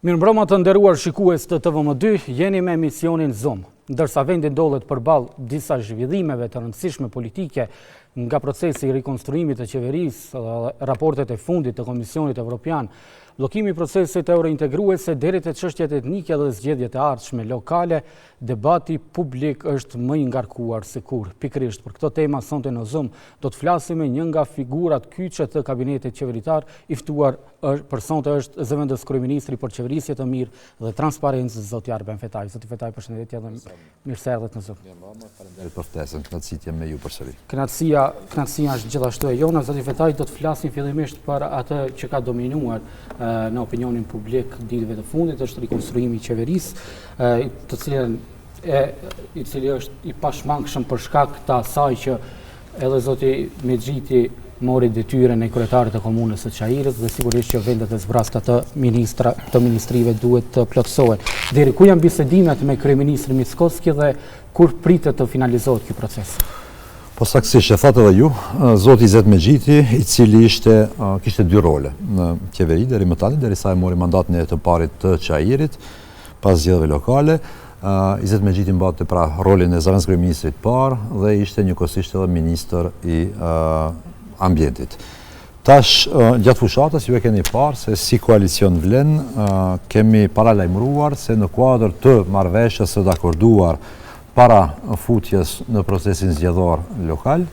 Mirëmbrëma të nderuar shikues të TVM2, jeni me emisionin Zoom. Ndërsa vendi ndodhet përballë disa zhvillimeve të rëndësishme politike nga procesi i rikonstruimit të qeverisë, raportet e fundit të Komisionit Evropian, bllokimi i procesit eurointegruese deri te çështjet etnike dhe zgjedhjet e ardhshme lokale, debati publik është më i ngarkuar se kur. Pikërisht për këtë tema sonte në Zoom do të flasim me një nga figurat kyçe të kabinetit qeveritar, i ftuar për sonte është zëvendës kryeministri për qeverisje të mirë dhe transparencë, zoti Arben Fetaj. Zoti Fetaj, përshëndetje dhe mirë se erdhët në Zoom. Faleminderit për ftesën, kënaqësi jam me ju përsëri. Kënaqësia është gjithashtu e jona. Zoti Fetaj, do të flasim fillimisht për atë që ka dominuar në opinionin publik ditëve të fundit, është rikonstruimi i qeverisë, i cili është i pashmangshëm për shkak të asaj që edhe zoti Mexhiti mori detyrën e kryetarit të komunës së Çajirës dhe sigurisht që vendet e zbrasta të ministrive duhet të plotësohen. Deri ku janë bisedimet me kryeministrin Mickoski dhe kur pritet të finalizohet ky proces? Po saktësisht e thatë edhe ju, zoti Izet Mexhiti, i cili kishte dy role në qeveri deri më tani, derisa e mori mandatin e të parit të Çajirit pas zgjedhjeve lokale. Izet Mexhiti mbante pra rolin e zëvendës kryeministrit parë dhe ishte njëkohësisht edhe ministër i ambientit. Tash, gjatë fushatës, ju e keni parë se si koalicion vlen, kemi paralajmëruar se në kuadër të marrëveshjes së dakorduar para futjes në procesin zgjedhor lokal,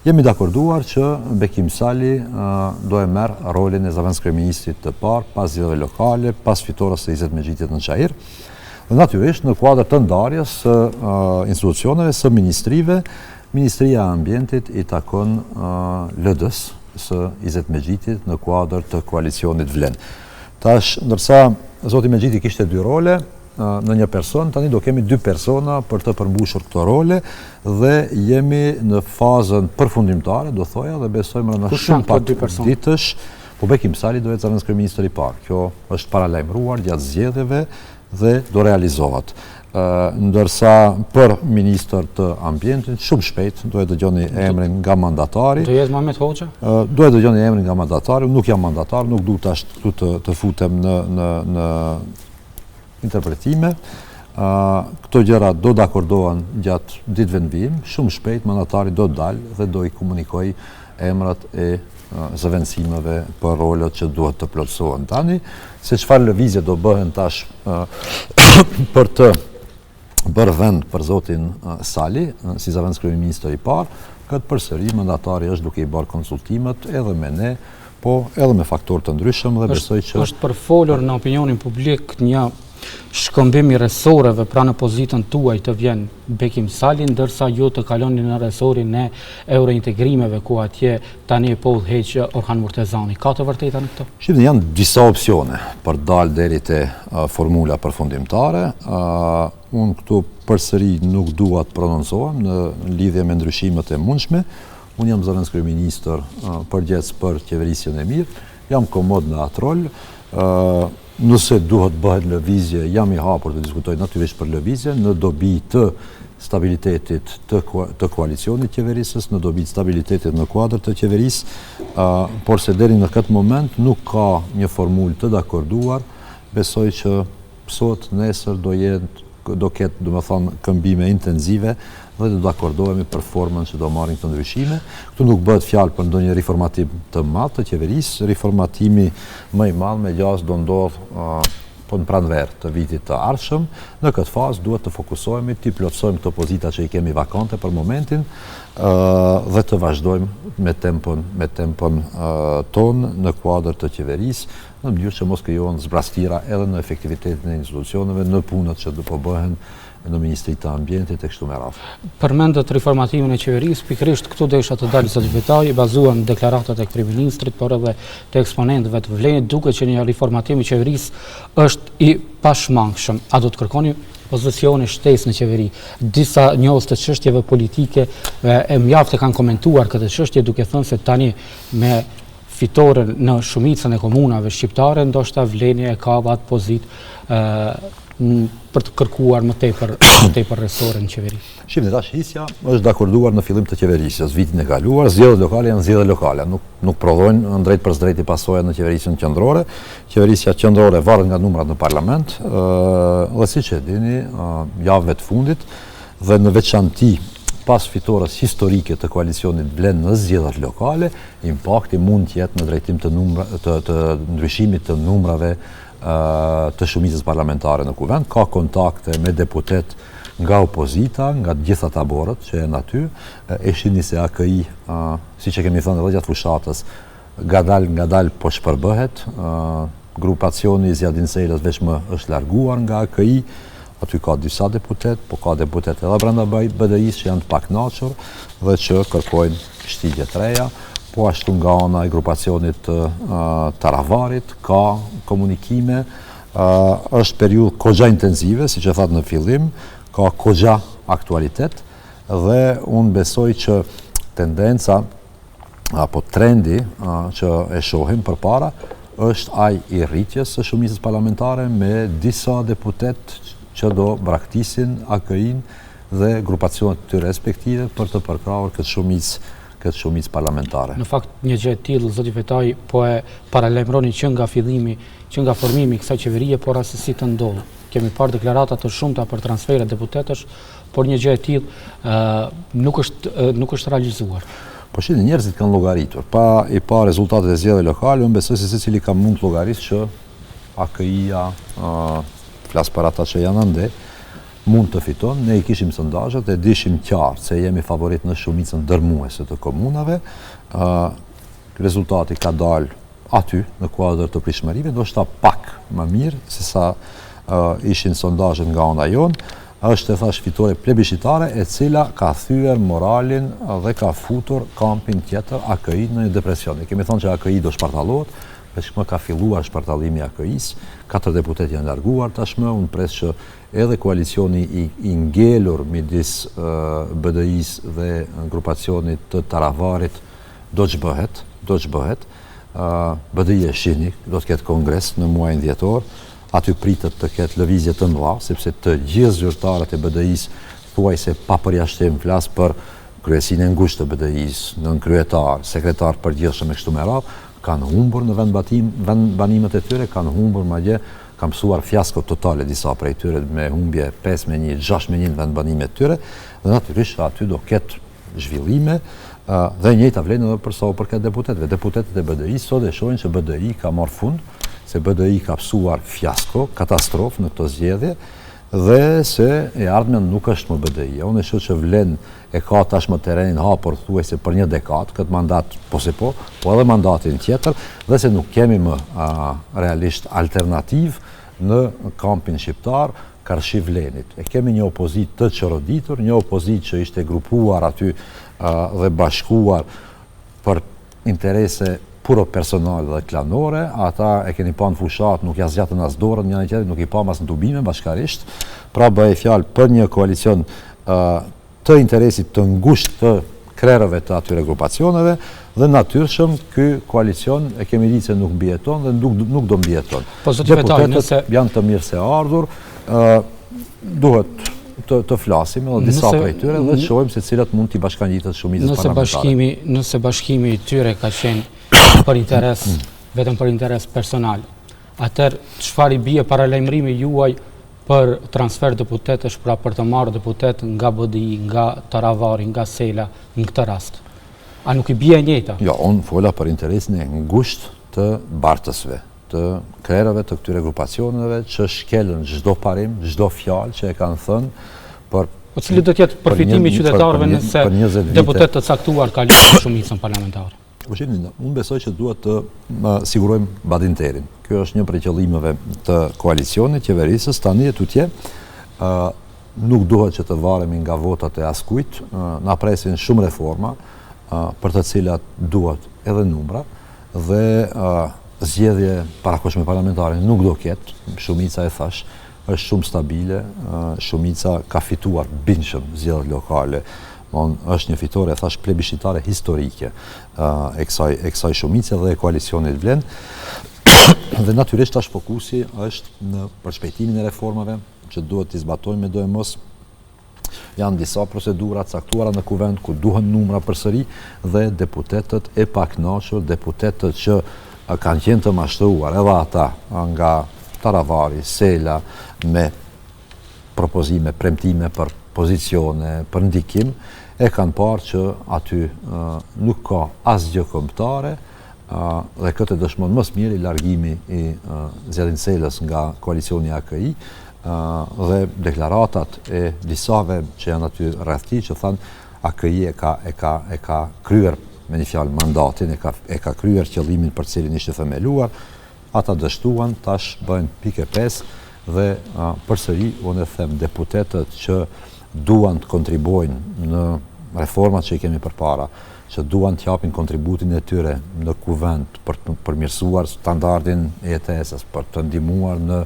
jemi dakorduar që Bekim Sali do e merr rolin e zëvendës kryeministrit të parë pas zgjedhjeve lokale, pas fitores së Izet Mexhitit në Çajir. Dhe natyrisht në kuadër të ndarjes së institucioneve, së ministrive, Ministria e Ambientit i takon LD-s së Izet Mexhitit në kuadër të koalicionit vlen. Tash, ndërsa zoti Mexhiti kishte dy role në një person, tani do kemi dy persona për të përmbushur këto role dhe jemi në fazën përfundimtare, do thoja, dhe besojmë rreth shumë pak ditësh, po Bekim Sali do jetë zëvendës kryeministri i parë. Kjo është paralajmëruar gjatë zgjedhjeve dhe do realizohet. Ndërsa për ministër të ambientit, shumë shpejt do e dëgjoni emrin nga mandatari. Do jetë Mehmet Hoxha? Do e dëgjoni emrin nga mandatari, nuk jam mandatar, nuk du tash të futem në interpretime. Këto gjëra do dakordohen gjatë ditëve në vijim, shumë shpejt mandatari do dalë dhe do i komunikoj emrat e zëvendësimeve për rolet që duhet të plotësohen tani, se çfarë lëvizje do bëhen tash për të bërë vend për zotin Sali, si zëvendës kryeministër i parë. Këtë përsëri mandatari është duke i bërë konsultimet edhe me ne, po edhe me faktorë të ndryshëm dhe besoj që është përfolur në opinionin publik një shkëmbim i resoreve, pra në pozitën tuaj të vjen Bekim Sali, ndërsa ju të kaloni në resorin e eurointegrimeve, ku atje tani po udhëheq Orhan Murtezani. Ka të vërteta në këto? Shqipëni janë disa opsione për dalë deri te formula përfundimtare. Unë këtu përsëri nuk dua të prononcohem në lidhje me ndryshimet e mundshme. Unë jam zëvendës kryeministër përgjegjës për qeverisjen e mirë, jam komod në atë rol. Nëse duhet bëhet lëvizje, jam i hapur të diskutoj natyrisht për lëvizje në dobi të stabilitetit të koalicionit qeverisës, në dobi të stabilitetit në kuadër të qeverisë, por se deri në këtë moment nuk ka një formulë të dakorduar. Besoj që sot, nesër do ketë, do të thonë, këmbime intenzive dhe do akordohemi për formën që do marrin këto ndryshime. Këtu nuk bëhet fjalë për ndonjë riformatim të madh të qeverisë. Riformatimi më i madh me gjas do ndodh po në pranverë të vitit të ardhshëm. Në këtë fazë duhet të fokusohemi, të plotësojmë këto pozita që i kemi vakante për momentin dhe të vazhdojmë me tempon ton në kuadër të qeverisë, në mënyrë që mos krijohen zbrastira edhe në efektivitetin e institucioneve, në punët që do po bëhen në Ministri të Ambientit e kështu me radhë. Përmendet riformatimin e qeverisë, pikërisht këtu desha të dalë zoti Fetaj, bazuar në deklaratat e kryeministrit, por edhe të eksponentëve të vlenit, duket që një riformatim i qeverisë është i pashmangshëm. A do të kërkoni pozicione shtesë në qeveri? Disa njohës të çështjeve politike e mjaftë kanë komentuar këtë çështje duke thënë se tani me fitoren në shumicën e komunave shqiptare, ndoshta vleni e ka atë pozitë për të kërkuar më tepër resore në qeveri? Shqipni tash hisja është dakorduar në fillim të qeverisjes, vitin e kaluar, zgjedhjet lokale janë zgjedhje lokale, nuk prodhojnë drejt për drejt i pasojat në qeverisjen qendrore. Qeverisja qendrore varet nga numrat në parlament, dhe siç e dini, javëve të fundit dhe në veçanti pas fitores historike të koalicionit vlen në zgjedhjet lokale, impakti mund të jetë në drejtim të ndryshimit të numrave të shumicës parlamentare në kuvend. Ka kontakte me deputet nga opozita, nga gjitha taborët që janë aty. E shihni se AKI, siç e kemi thënë edhe gjatë fushatës, ngadal po shpërbëhet. Grupacioni i Zjadin Selës veç më është larguar nga AKI. Aty ka disa deputet, po ka deputet edhe brenda BDI-s që janë të pakënaqur dhe që kërkojnë shtigje të reja. Po ashtu nga ana e grupacionit të Taravarit, ka komunikime, është periudhë kogja intensive, si që thatë në fillim, ka kogja aktualitet dhe unë besoj që tendenca apo trendi që e shohim përpara është ai i rritjes së shumicës parlamentare me disa deputet që do braktisin AKI-n dhe grupacionet të tyre respektive për të përkrahur këtë shumicë parlamentare. Në fakt, një gjë e tillë, zoti Fetaj, po e paralajmëroni që nga fillimi, që nga formimi i kësaj qeverie, por rastësi të ndodhur. Kemi parë deklarata të shumta për transfere deputetësh, por një gjë e tillë nuk është realizuar. Po shihni, njerëzit kanë llogaritur. Pa i pa rezultatet e zgjedhjeve lokale, unë besoj se secili ka mund të llogarisë që AKI-ja, flas për ata që janë ande, mund të fiton. Ne i kishim sondazhet, e dishim qartë se jemi favorit në shumicën dërmuese të komunave. Rezultati ka dalë aty në kuadër të pritshmërive, ndoshta pak më mirë se sa ishin sondazhet nga ana jonë. Është, thash, fitore plebiscitare e cila ka thyer moralin dhe ka futur kampin tjetër AKI në një depresion. Ne kemi thënë që AKI do shpartallohet, më ka filluar shpartallimi i AKI-s, 4 deputet janë larguar tashmë, unë pres që edhe koalicioni i ngelur midis BDI-s dhe grupacionit të Taravarit do të ç'bëhet. BDI e shihni, do të ketë kongres në muajin dhjetor, aty pritet të ketë lëvizje të mëdha, sepse të gjithë zyrtarët e BDI-s thuajse pa përjashtim flas për kryesinë e ngushtë të BDI-s, nënkryetar, sekretar përgjithshëm e kështu me radhë, kanë humbur në vendbanimet e tyre, kanë humbur madje, kanë mësuar fiasko totale disa prej tyre me humbje 5-1, 6-1 në vendbanimet tyre, dhe natyrisht aty do ketë zhvillime dhe njëjta vlen edhe për sa u përket deputetëve. Deputetët e BDI-s sot e shohin që BDI ka marrë fund, se BDI ka mësuar fiasko, katastrofë në këto zgjedhje, dhe se e ardhmen nuk është më BDI. Unë e shoh që vlen e ka tashmë terrenin hapur thuajse për një dekadë, këtë mandat po edhe mandatin tjetër, dhe se nuk kemi më realisht alternativ në kampin shqiptar karshi vlenit. E kemi një opozit të çoroditur, një opozit që ishte grupuar aty dhe bashkuar për interese puro personale dhe klanore, ata e keni pa në fushat, nuk ja zgjatën as dorën njëri tjetrit, nuk i pa mas në dubime bashkarisht. Pra bëhet fjalë për një koalicion të interesit të ngushtë të krerëve të atyre grupacioneve dhe natyrshëm ky koalicion e kemi ditë se nuk mbijeton dhe nuk do mbijeton. Po zoti Fetaj, nëse janë të mirë se ardhur, duhet të flasim edhe disa prej tyre dhe të shohim se cilat mund t'i bashkangjitet shumicës parlamentare. Nëse bashkimi i tyre ka qenë vetëm për interes personal, atëherë çfarë i bie paralajmërimi juaj për transfer deputetësh, pra për të marrë deputet nga BDI, nga Taravari, nga Sela në këtë rast? A nuk i bie e njëjta? Jo, unë fola për interesin e ngushtë të bartësve, të krerëve të këtyre grupacioneve që shkelën çdo parim, çdo fjalë që e kanë thënë për Po cili do të jetë përfitimi i qytetarëve nëse deputet të caktuar kalojnë shumicën parlamentare? Unë besoj që duhet të sigurojmë badinterin. Kjo është një prej qëllimeve të koalicionit, qeverisës, tani e tutje. Nuk duhet që të varemi nga votat e askujt, na presin shumë reforma, për të cilat duhet edhe numra, dhe zgjedhje parakohshme parlamentare nuk do ketë, shumica e thash, është shumë stabile, shumica ka fituar bindshëm zgjedhjet lokale. Është një fitore, thash, plebiscitare historike e kësaj shumice dhe e koalicionit vlen. Dhe natyrisht tash fokusi është në përshpejtimin e reformave, që duhet t'i zbatojmë me do e mos. Janë disa procedura caktuara në kuvend ku duhen numra përsëri dhe deputetët e pakënaqur, deputetët që kanë qenë të mashtruar, edhe ata nga Taravari, Sela, me propozime, premtime për pozicione, për ndikim, e kanë parë që aty nuk ka asgjë kombëtare dhe këtë dëshmon më së miri largimi i Zjedhin Selës nga koalicioni AKI dhe deklaratat e disave që janë aty rreth tij që thanë AKI e ka kryer me një fjalë mandatin, e ka kryer qëllimin për cilin ishte themeluar, ata dështuan, tash bëjnë pikë 5 dhe përsëri unë them deputetët që duan të kontribuojnë në reformat që i kemi përpara, që duan të japin kontributin e tyre në kuvend për të përmirësuar standardin e ETS-s, për të ndihmuar në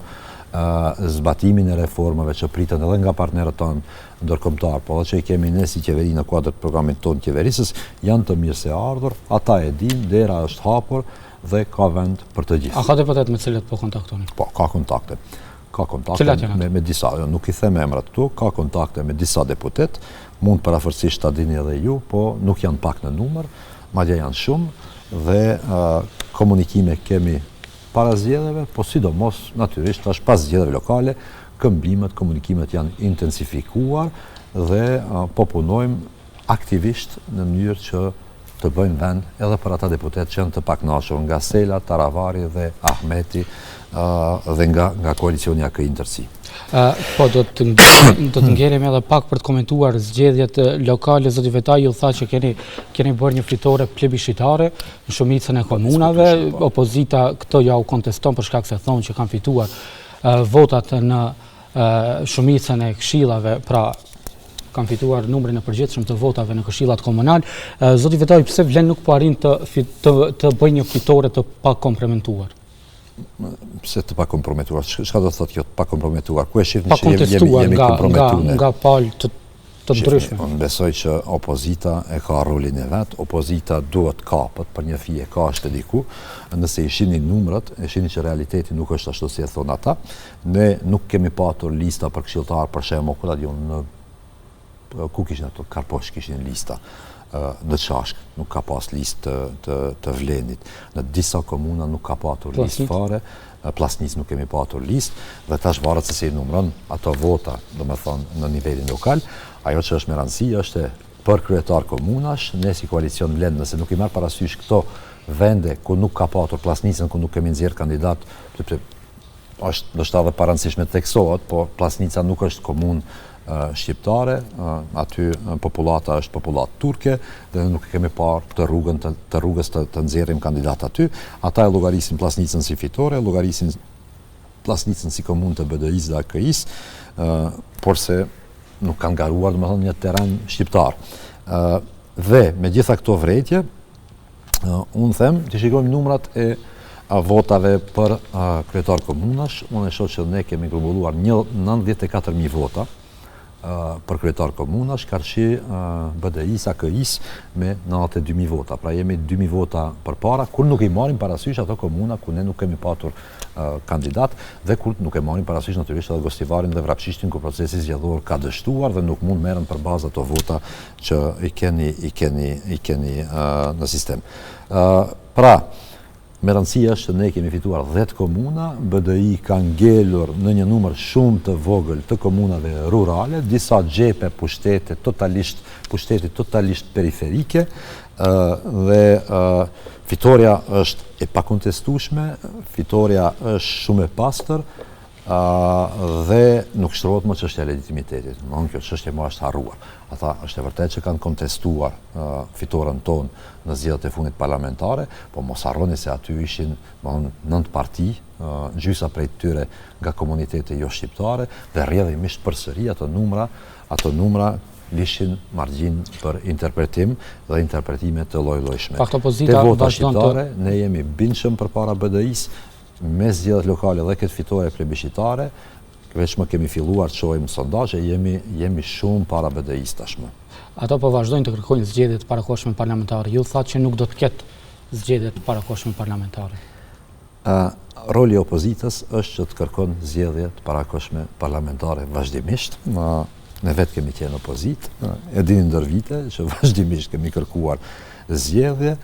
zbatimin e reformave që pritën edhe nga partnerët tonë ndërkombëtar, po edhe që i kemi ne si qeveri në kuadër të programit tonë qeverisës, janë të mirë se ardhur, ata e dinë, dera është hapur dhe ka vend për të gjithë. A ka deputet me cilët po kontaktoni? Po, ka kontakte. Ka kontakte me disa, nuk i them emrat këtu, ka kontakte me disa deputet, mund parafërsisht ta dini edhe ju, po nuk janë pak në numër, madje janë shumë dhe komunikime kemi para zgjedhjeve, po sidomos natyrisht tash pas zgjedhjeve lokale, këmbimet, komunikimet janë intensifikuar dhe po punojmë aktivisht në mënyrë që të bëjmë vend edhe për ata deputet që janë të pakënaqur nga Sela, Taravari dhe Ahmeti dhe nga koalicioni AKI ndërsi. Po, do të ngelem edhe pak për të komentuar zgjedhjet lokale. Zoti Vetaj ju tha që keni bërë një fitore plebiscitare në shumicën e komunave. Opozita këtë ja u konteston për shkak se thonë që kanë fituar votat në shumicën e këshillave, pra kanë fituar numrin e përgjithshëm të votave në këshillat komunal. Zoti Vetaj, pse Vlen nuk po arrin të bëjë një fitore të pakomprometuar? Pse të pakomprometuar? Çka do të thotë kjo të pakomprometuar? Ku e shihni që jemi komprometuar? Nga palë të ndryshme. Unë besoj që opozita e ka rolin e vet, opozita duhet kapët për një fije ka është diku, nëse i shihni numrat, e shihni që realiteti nuk është ashtu si e thon ata. Ne nuk kemi patur lista për këshilltar, për shembull, ku kishin ato Karposh kishin lista. Në Çashk nuk ka pas listë të Vlenit, në disa komuna nuk ka patur listë fare, Plasnis nuk kemi patur listë, dhe tash varet se si numëron ato vota, domethënë në nivelin lokal. Ajo që është me rëndësi është për kryetar komunash, ne si koalicion Vlen, nëse nuk i marr parasysh këto vende ku nuk ka patur Plasnicën, ku nuk kemi nxjerr kandidat, është ndoshta edhe pa rëndësishme të theksohet, po Plasnica nuk është komunë shqiptare, aty popullata është popullat turke dhe nuk kemi parë të rrugës të nxjerrim kandidat aty. Ata e llogarisin Plasnicën si fitore, llogarisin Plasnicën si komunë të BDI-s dhe AKI-s, por se nuk kanë garuar domethënë një terren shqiptar. Dhe me gjitha këto vrejtje, unë them të shikojmë numrat e votave për kryetar komunash. Unë e shoh që ne kemi grumbulluar 94.000 vota për kryetar komunash, karshi BDI-s, AKI-s me 92.000 vota. Pra jemi 2.000 vota përpara, kur nuk i marrim parasysh ato komuna ku ne nuk kemi patur kandidat dhe kur nuk e marrim parasysh natyrisht edhe Gostivarin dhe Vrapçishtin ku procesi zgjedhor ka dështuar dhe nuk mund merren përbazë ato vota që i keni në sistem. Pra, me rëndësi është që ne kemi fituar 10 komuna, BDI ka ngelur në një numër shumë të vogël të komunave rurale, disa xhepe pushtete totalisht periferike, dhe fitoria është e pakontestueshme, fitoria është shumë e pastër, dhe nuk shtrohet më çështja e legitimitetit. Kjo çështje më është harruar. Ata është e vërtetë që kanë kontestuar fitoren tonë në zgjedhjet e fundit parlamentare, po mos harroni se aty ishin 9 parti, gjysa prej tyre nga komunitete jo shqiptare, dhe rrjedhimisht përsëri ato numra lishin margjin për interpretim dhe interpretime të lloj-llojshme. Te vota shqiptare ne jemi bindshëm përpara BDI-s, me zgjedhjet lokale dhe këtë fitore plebiscitare, veç më kemi filluar të shohim sondazhe, jemi shumë para BDI-s tashmë. Ato po vazhdojnë të kërkojnë zgjedhje të parakohshme parlamentare. Ju thatë që nuk do të ketë zgjedhje të parakohshme parlamentare. roli i opozitës është që të kërkon zgjedhje të parakoshme parlamentare vazhdimisht. Ne vetë kemi qenë opozit, e dini ndër vite që vazhdimisht kemi kërkuar zgjedhje.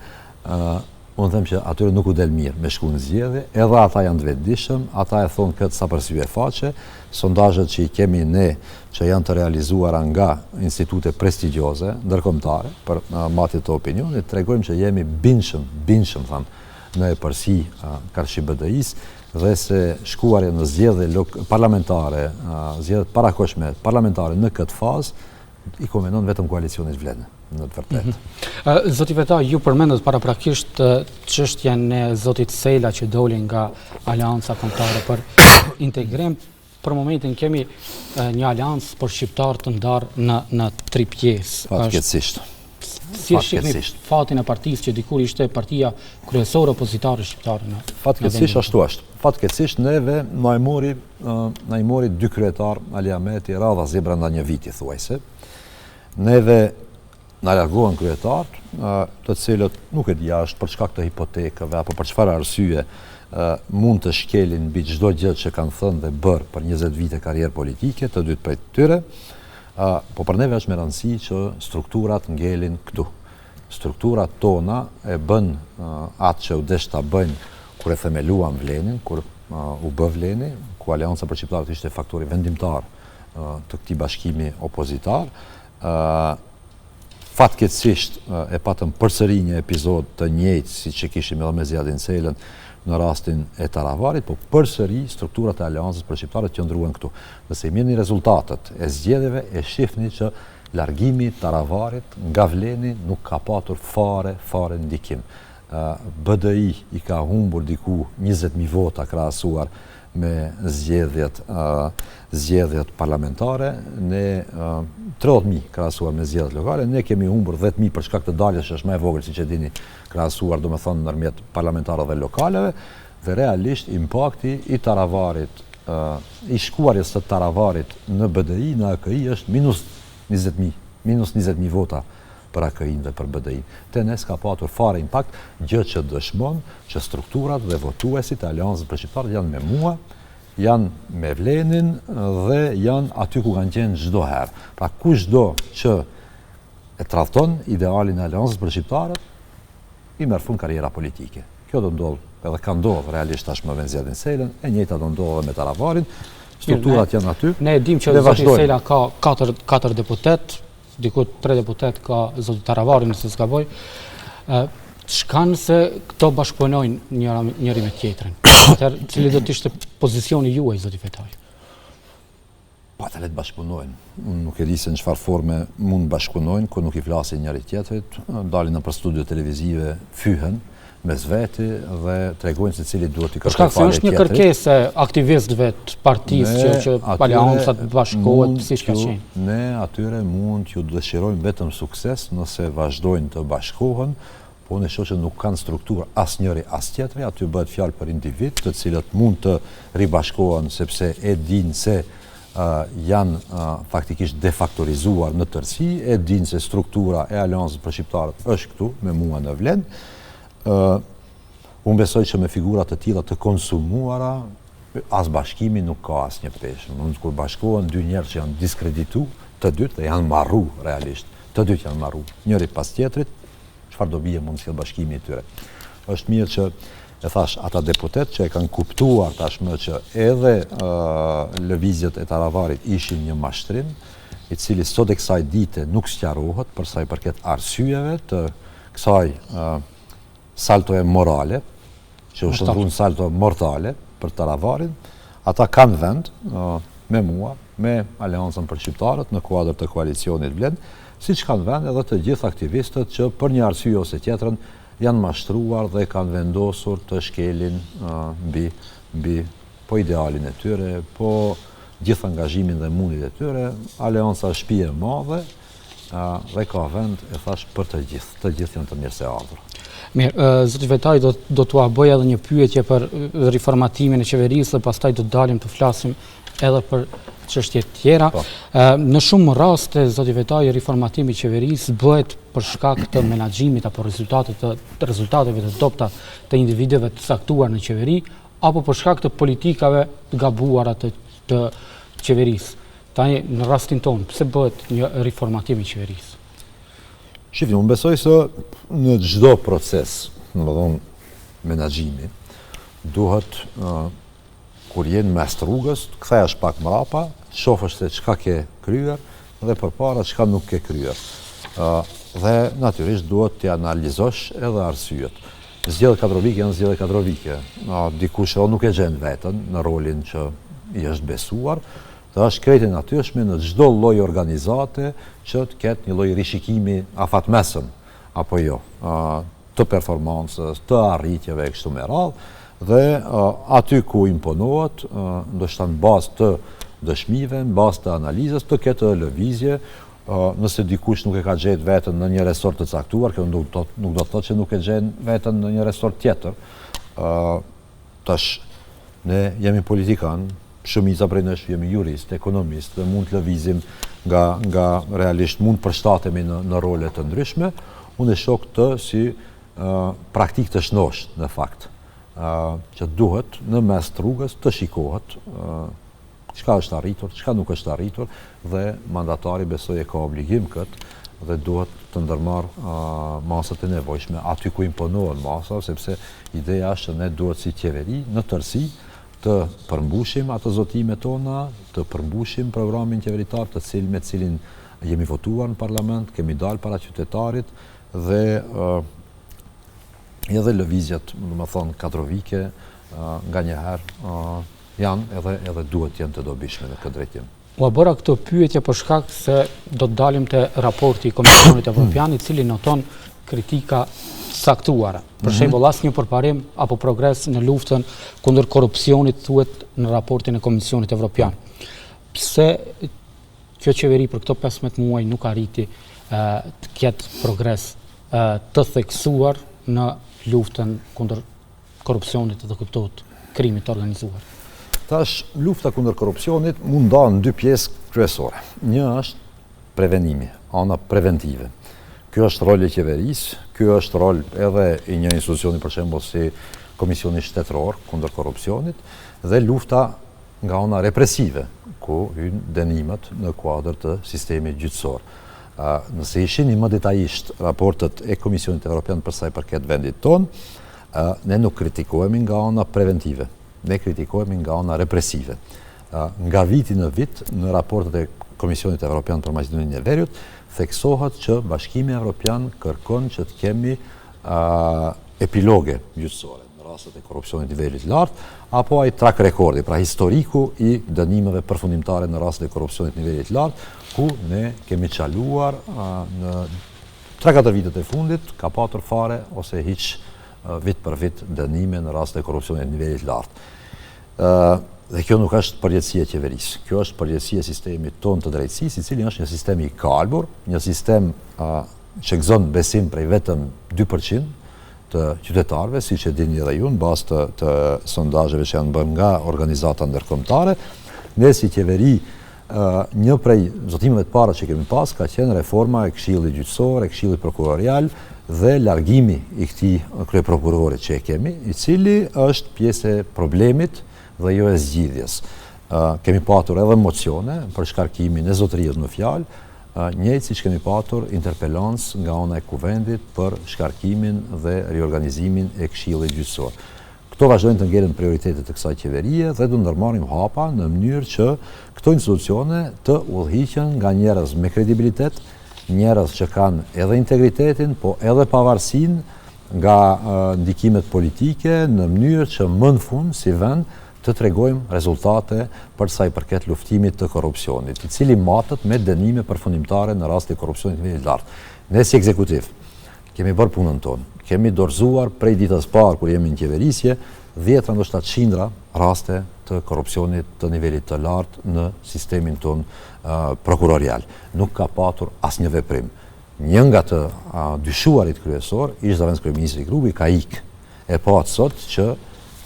Unë them që atyre nuk u del mirë me shku në zgjedhje, edhe ata janë të vetëdijshëm, ata e thonë këtë sa për sy e faqe. Sondazhet që i kemi ne, që janë të realizuara nga institute prestigjioze, ndërkombëtare, për matje të opinionit, tregojmë që jemi bindshëm thamë, në e përsi karshi BDI-s, dhe se shkuarje në zgjedhje parlamentare, zgjedhje parakoshme parlamentare në këtë fazë, i komenon vetëm koalicionit vlenë, në të vërtetë. Zoti Vetaj, ju përmendët paraprakisht çështjen e zotit Sela që doli nga Aleanca Kombëtare për Integrim. Për momentin kemi një aleancë për shqiptar të ndarë në 3 pjesë. Fatkeqësisht. Si e shihni fatin e partisë që dikur ishte partia kryesore opozitare shqiptare në Fatkeqësisht ashtu është. Fatkeqësisht neve na i mori 2 kryetar Ali Ahmeti radhazi brenda një viti thuajse. Neve na largohen kryetarët, të cilët nuk e di jashtë për shkak të hipotekave apo për çfarë arsye mund të shkelin mbi çdo gjë që kanë thënë dhe bërë për 20 vite karrierë politike, të dytë prej tyre. Po për neve është me rëndësi që strukturat ngelin këtu. Strukturat tona e bën atë që u desh ta bëjnë kur e themeluan Vlenin, kur u bë Vleni, ku Aleanca për Shqiptarët ishte faktori vendimtar të këtij bashkimi opozitar. Fatkeqësisht e patëm përsëri një epizod të njëjtë siç e kishim edhe me Zjadin Selën në rastin e Taravarit, po përsëri strukturat e Aleancës për Shqiptarët qëndruan këtu. Nëse i mirëni rezultatet e zgjedhjeve, e shihni që largimi i Taravarit nga Vleni nuk ka patur fare ndikim. BDI i ka humbur diku 20.000 vota krahasuar me zgjedhjet parlamentare, ne 30.000 krahasuar me zgjedhjet lokale, ne kemi humbur 10.000 për shkak të daljes që është më e vogël siç e dini, krahasuar domethënë ndërmjet parlamentarëve dhe lokaleve, dhe realisht impakti i Taravarit, i shkuarjes së Taravarit në BDI, në AKI është minus 20.000 vota për AKI-n dhe për BDI-n. Te s'ka patur fare impakt, gjë që dëshmon që strukturat dhe votuesit e Aleancës për Shqiptarët janë me mua, janë me Vlenin dhe janë aty ku kanë qenë çdo herë. Pra kushdo që e tradhton idealin e Aleancës për Shqiptarët, i merr fund karriera politike. Kjo do ndodh, edhe ka ndodhur realisht tashmë me Zjadin Selën, e njëjta do ndodhë edhe me Taravarin. Strukturat janë aty. Ne e dimë që zoti Sela ka 4 deputet, diku 3 deputet ka zoti Taravari, nëse s'ka boj. Shkanë se këto bashkëpunojnë njëri me tjetrin. Atëherë, cili do të ishte pozicioni juaj, zoti Vetaj? Po ata le të bashkëpunojnë. Unë nuk e di se në çfarë forme mund bashkëpunojnë, kur nuk i flasin njëri tjetrit, dalin nëpër studio televizive, fyhen mes veti dhe tregojnë se cili duhet i kërkojë falje tjetrit. Shkak se është një kërkesë aktivistëve të partisë që Aleanca të bashkohet siç ka qenë. Ne atyre mund t'ju dëshirojmë vetëm sukses nëse vazhdojnë të bashkohen, po në shoqë që nuk kanë strukturë asnjëri as tjetri, aty bëhet fjalë për individ të cilët mund të ribashkohen sepse e dinë se janë faktikisht defaktorizuar në tërësi, e dinë se struktura e Aleancës për Shqiptarët është këtu me mua në Vlenë. Unë besoj që me figurat të tilla të konsumuara, as bashkimi nuk ka asnjë peshë. Kur bashkohen 2 njerëz që janë diskreditu, të dytë dhe janë marru realisht, të dytë janë marru, njëri pas tjetrit, çfarë do bie mund të sjellë bashkimi i tyre. Është mirë që e thash ata deputet që e kanë kuptuar tashmë që edhe lëvizjet e Taravarit ishin një mashtrim, i cili sot e kësaj dite nuk sqarohet për sa i përket arsyeve të kësaj saltoje morale, që është ndruar salto mortale për Taravarin. Ata kanë vend me mua, me Aleancën për Shqiptarët në kuadër të koalicionit Vlen, siç kanë vend edhe të gjithë aktivistët që për një arsye ose tjetrën janë mashtruar dhe kanë vendosur të shkelin mbi po idealin e tyre, po gjithë angazhimin dhe mundit e tyre. Aleanca është shtëpi e madhe dhe ka vend, e thash, për të gjithë janë të mirëseardhur. Mirë, zoti Vetaj, do t'ua bëj edhe një pyetje për riformatimin e qeverisë dhe pastaj do të dalim të flasim edhe për çështje tjera. Në shumë raste, zoti Vetaj, riformatimi i qeverisë bëhet për shkak të menaxhimit apo rezultateve të dobta të individëve të caktuar në qeveri, apo për shkak të politikave të gabuara të qeverisë. Tani në rastin tonë, pse bëhet një riformatim i qeverisë? Shifni, unë besoj se në çdo proces, menaxhimi, duhet kur jenë mes rrugës, kthehesh pak mrapa, shohësh se çka ke kryer dhe përpara çka nuk ke kryer. Dhe natyrisht duhet të analizosh edhe arsyet. Zgjedhjet kadrovike janë zgjedhje kadrovike. Dikush nuk e gjen veten në rolin që i është besuar, dhe është krejt e natyrshme në çdo lloj organizate që të ketë një lloj rishikimi afatmesëm apo jo, të performancës, të arritjeve e kështu me radhë, dhe aty ku imponohet, ndoshta në bazë të dëshmive, në bazë të analizës, të ketë lëvizje. Nëse dikush nuk e ka gjetë veten në një resort të caktuar, kjo nuk do të thotë që nuk e gjen veten në një resort tjetër. Tash ne jemi politikan, shumica prej nesh jemi jurist, ekonomist, dhe mund të lëvizim nga realisht mund të përshtatemi në role të ndryshme. Unë e shoh këtë si praktik të shnosh në fakt, që duhet në mes të rrugës të shikohet çka është arritur, çka nuk është arritur, dhe mandatari besoj e ka obligim këtë dhe duhet të ndërmarrë masat e nevojshme aty ku imponohen masa, sepse ideja është që ne duhet si qeveri në tërësi të përmbushim ato zotimet tona, të përmbushim programin qeveritar me cilin jemi votuar në parlament, kemi dalë para qytetarit, dhe edhe lëvizjet, kadrovike, nga njëherë janë edhe duhet jenë të dobishme në këtë drejtim. U bëra këtë pyetje për shkak se do të dalim te raporti i Komisionit Evropian, i cili noton kritika saktuara. Për shembull, asnjë përparim apo progres në luftën kundër korrupsionit thuhet në raportin e Komisionit Evropian. Pse kjo qeveri për këto 15 muaj nuk arriti të ketë progres të theksuar në luftën kundër korrupsionit dhe kuptohet krimit të organizuar? Tash, lufta kundër korrupsionit mund ndahet në dy pjesë kryesore. Një është prevenimi, ana preventive. Ky është roli i qeverisë, ky është rol edhe i një institucioni për shembull si Komisioni Shtetëror kundër korrupsionit, dhe lufta nga ana represive, ku hyn dënimet në kuadër të sistemit gjyqësor. Nëse i shihni më detajisht raportet e Komisionit Evropian për sa i përket vendit ton, ne nuk kritikohemi nga ana preventive. Ne kritikohemi nga ana represive. Nga viti në vit, në raportet e Komisionit Evropian për Maqedoninë e Veriut, theksohet që Bashkimi Evropian kërkon që të kemi epiloge gjyqësore në rastet e korrupsionit nivelit lartë, apo ai track recordi, pra historiku i dënimeve përfundimtare në rastet e korrupsionit nivelit lartë, ku ne kemi çaluar në 3-4 vitet e fundit, ka patur fare ose hiç vit për vit dënime në rast të korrupsionit në nivelit lartë. Dhe kjo nuk është përgjegjësia e qeverisë. Kjo është përgjegjësia e sistemit tonë të drejtësisë, i cili është një sistem i kalbur, një sistem që gëzon besim prej vetëm 2% të qytetarëve, siç e dini edhe ju, në bazë të sondazheve që janë bërë nga organizata ndërkombëtare. Ne si qeveri, një prej zotimeve të para që kemi pas ka qenë reforma e Këshillit Gjyqësor, e Këshillit Prokurorial dhe largimi i këtij kryeprokurori që e kemi, i cili është pjesë e problemit dhe jo e zgjidhjes. Kemi patur edhe mocione për shkarkimin e zotërisë në fjalë, njëjtë siç kemi patur interpelancë nga ana e Kuvendit për shkarkimin dhe riorganizimin e Këshillit Gjyqësor. Këto vazhdojnë të ngelen prioritetet e kësaj qeverie dhe do ndërmarrim hapa në mënyrë që këto institucione të udhëhiqen nga njerëz me kredibilitet, njerëz që kanë edhe integritetin, po edhe pavarësinë nga ndikimet politike, në mënyrë që më në fund si vend të tregojmë rezultate për sa i përket luftimit të korrupsionit, i cili matet me dënime përfundimtare në rast të korrupsionit në nivel lartë. Ne si ekzekutiv kemi bërë punën tonë. Kemi dorëzuar prej ditës parë kur jemi në qeverisje 10 ndoshta qindra raste të korrupsionit të nivelit të lartë në sistemin ton prokurorial. Nuk ka patur asnjë veprim. Një nga të dyshuarit kryesor, ish zëvendës kryeministri i Grupi, ka ikë. E pat sot që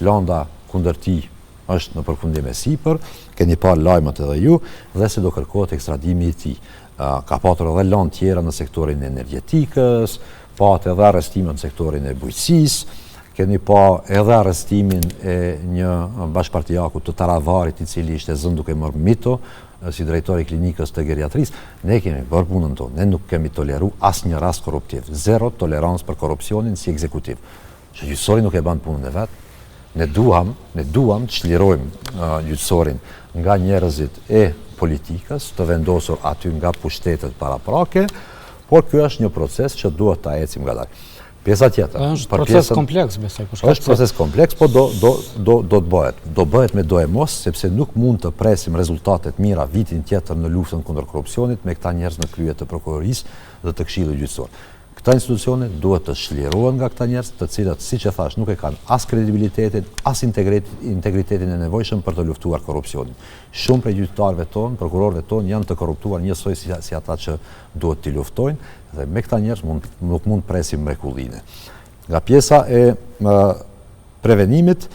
landa kundër tij është në përfundim e sipër, keni parë lajmet edhe ju, dhe se do kërkohet ekstradimi i tij. Ka patur edhe lanë tjera në sektorin e energjetikës, pat edhe arrestime në sektorin e bujqësisë, keni pa edhe arrestimin e një bashkëpartijaku të Taravarit, i cili ishte zënë duke marrë mito, si drejtori i klinikës të geriatrisë. Ne kemi bërë punën tonë, ne nuk kemi toleru asnjë rast korruptiv, zero tolerancë për korrupsionin si ekzekutiv. Që gjyqësori nuk e ban punën e vet. Ne duam të çlirojmë gjyqësorin nga njerëzit e politikës, të vendosur aty nga pushtetet paraprake, por ky është një proces që duhet ta ecim ngadalë. Pjesa tjetër. Është proces kompleks, besoj. Është proces kompleks, po do të bëhet. Do bëhet me do e mos, sepse nuk mund të presim rezultatet mira vitin tjetër në luftën kundër korrupsionit me këta njerëz në krye të prokurorisë dhe të Këshillit Gjyqësor. Këta institucione duhet të çlirohen nga këta njerëz, të cilët, siç e thash, nuk e kanë as kredibilitetin, as integritetin e nevojshëm për të luftuar korrupsionin. Shumë prej gjyqtarëve tonë, prokurorëve tonë janë të korruptuar njësoj si ata që duhet t'i luftojnë, dhe me këta njerëz nuk mund presim mrekullinë. Nga pjesa e prevenimit,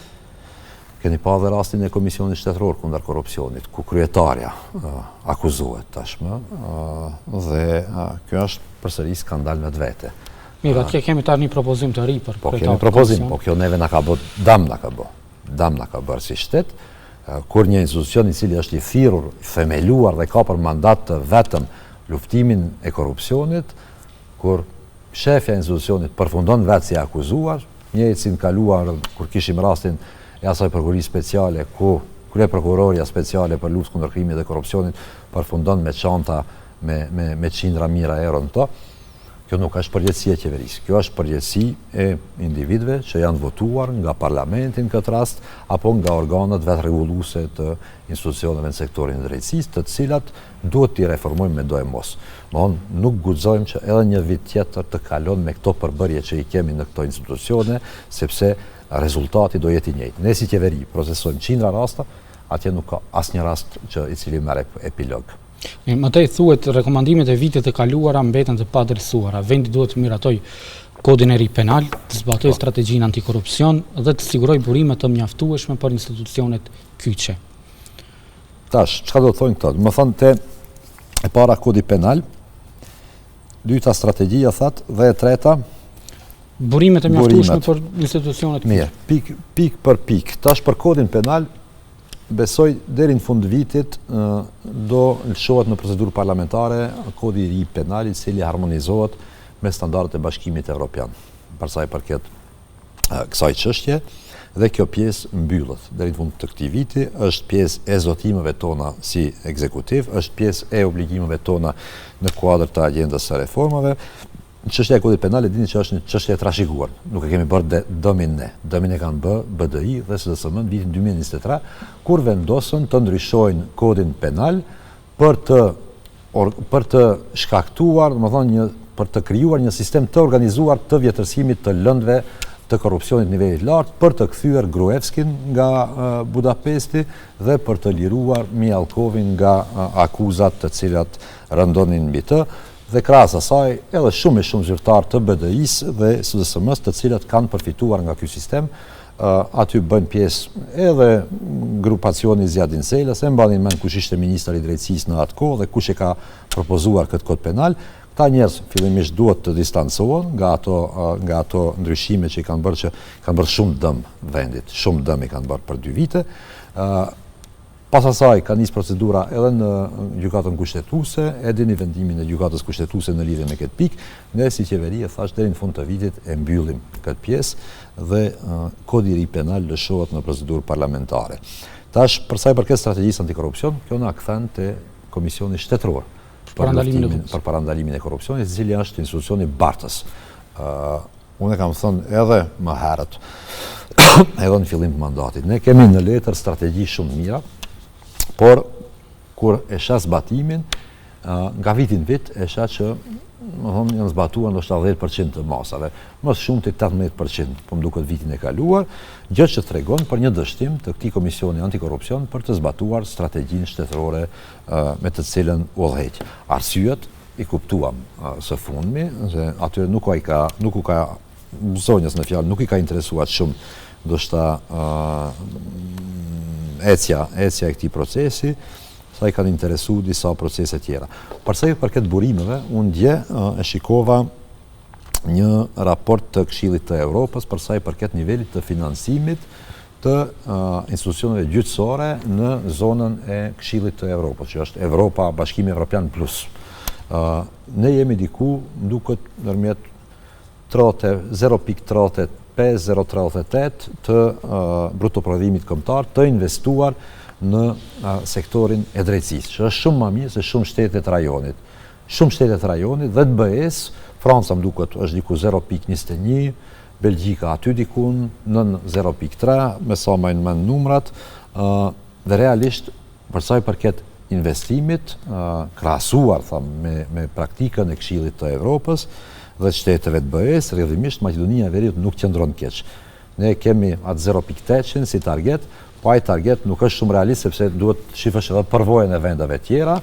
keni pa dhe rastin e Komisionit Shtetëror kundër korrupsionit, ku kryetarja akuzohet tashmë, dhe kjo është përsëri skandal me vete. Mirë, atje kemi tani një propozim të ri për Po kemi propozim, po kjo neve na ka bë dam na ka bërë si shtet, kur një institucion i cili është i thirrur, themeluar dhe ka për mandat të vetëm luftimin e korrupsionit, kur shefja e institucionit përfundon vetë si akuzuar, njëjtësin kaluar kur kishim rastin e asaj prokurorie speciale ku kryeprokuroria speciale për luftë kundër krimit dhe korrupsionit përfundon me çanta me qindra mijëra euro në to. Kjo nuk është përgjegjësi e qeverisë. Kjo është përgjegjësi e individëve që janë votuar nga parlamenti në këtë rast apo nga organet vetë rregulluese të institucioneve në sektorin e drejtësisë, të cilat duhet t'i reformojmë me do e mos. Nuk guxojmë që edhe një vit tjetër të kalon me këto përbërje që i kemi në këto institucione, sepse rezultati do jetë i njëjtë. Ne si qeveri procesojmë qindra rasta, atje nuk ka asnjë rast që i cili merr epilog. Mëtej thuhet rekomandimet e vitet e kaluara mbeten të padrejtuara. Vendi duhet të miratoj kodin e ri penal, të zbatoj strategjinë antikorrupsion dhe të siguroj burime të mjaftueshme për institucionet kyçe. Tash, çka do të thonë këto? Më thonë te e para kodi penal, dyta strategjia that dhe e treta burimet e mjaftueshme për institucionet kyçe. Mirë, pik për pik. Tash për kodin penal besoj deri në fund vitit do lëshohet në procedurë parlamentare kodi i ri penal i cili harmonizohet me standardet e Bashkimit Evropian. Për sa i përket kësaj çështje, dhe kjo pjesë mbyllet deri në fund të këtij viti, është pjesë e zotimeve tona si ekzekutiv, është pjesë e obligimeve tona në kuadër të agjendës së reformave. Çështja e kodit penal e dini që është një çështje e trashëguar. Nuk e kemi bërë dëmin ne. Dëmin e kanë bërë BDI dhe SDSM në vitin 2023, kur vendosën të ndryshojnë kodin penal për të shkaktuar, domethënë për të krijuar një sistem të organizuar të vjetërsimit të lëndëve të korrupsionit nivelit lartë, për të kthyer Gruevskin nga Budapesti dhe për të liruar Mijalkovin nga akuzat të cilat rëndonin mbi të. Dhe krahas asaj edhe shumë zyrtar të BDI-s dhe SDSM-s të cilët kanë përfituar nga ky sistem, aty bën pjesë edhe grupacioni Zjadin Selës, e mbanin mend kush ishte ministri i drejtësisë në atë kohë dhe kush e ka propozuar këtë kod penal. Këta njerëz fillimisht duhet të distancohen nga ato ndryshime që kanë bërë shumë dëm vendit, shumë dëm i kanë bërë për 2 vite. Pas asaj ka nisë procedura edhe në gjykatën kushtetuese, e dini vendimin e gjykatës kushtetuese në lidhje me këtë pikë. Ne si qeveri e thash deri në fund të vitit e mbyllim këtë pjesë dhe kodi i ri penal lëshohet në procedurë parlamentare. Tash për sa i përket strategjisë antikorrupsion, kjo na kthen te Komisioni Shtetëror për parandalimin e korrupsionit, i cili është institucioni bartës. Unë e kam thënë edhe më herët, edhe në fillim të mandatit. Ne kemi në letër strategji shumë mira, por kur e sheh zbatimin, nga vitin vit e sheh që janë zbatuar ndoshta 10% të masave, më shumë të 18%, po më duket vitin e kaluar, gjë që tregon për një dështim të këtij komisioni antikorrupsion për të zbatuar strategjinë shtetërore me të cilën udhëheq. Arsyet i kuptuam së fundmi, se aty nuk u ka zonjës në fjalë, nuk i ka interesuar shumë ndoshta ecja e këtij procesi, sa i kanë interesu disa procese tjera. Për sa i përket burimeve, unë dje e shikova një raport të Këshillit të Evropës për sa i përket nivelit të financimit të institucioneve gjyqësore në zonën e Këshillit të Evropës, që është Evropa, Bashkimi Evropian Plus. Ne jemi diku, më duket ndërmjet 0.35-0.38 të brutoprodhimit kombëtar të investuar në sektorin e drejtësisë, që është shumë më mirë se shumë shtetet rajonit. Shumë shtetet rajonit dhe të BE-s, Franca më duket është diku 0.21, Belgjika aty dikun nën 0.3, me sa më në mend numrat, dhe realisht për sa i përket investimit, krahasuar me praktikën e Këshillit të Evropës dhe shteteve të BE-s, rrjedhimisht Maqedonia e Veriut nuk qëndron keq. Ne kemi atë 0.8 si target, po ai target nuk është shumë realist sepse duhet shifësh edhe përvojën e vendeve tjera.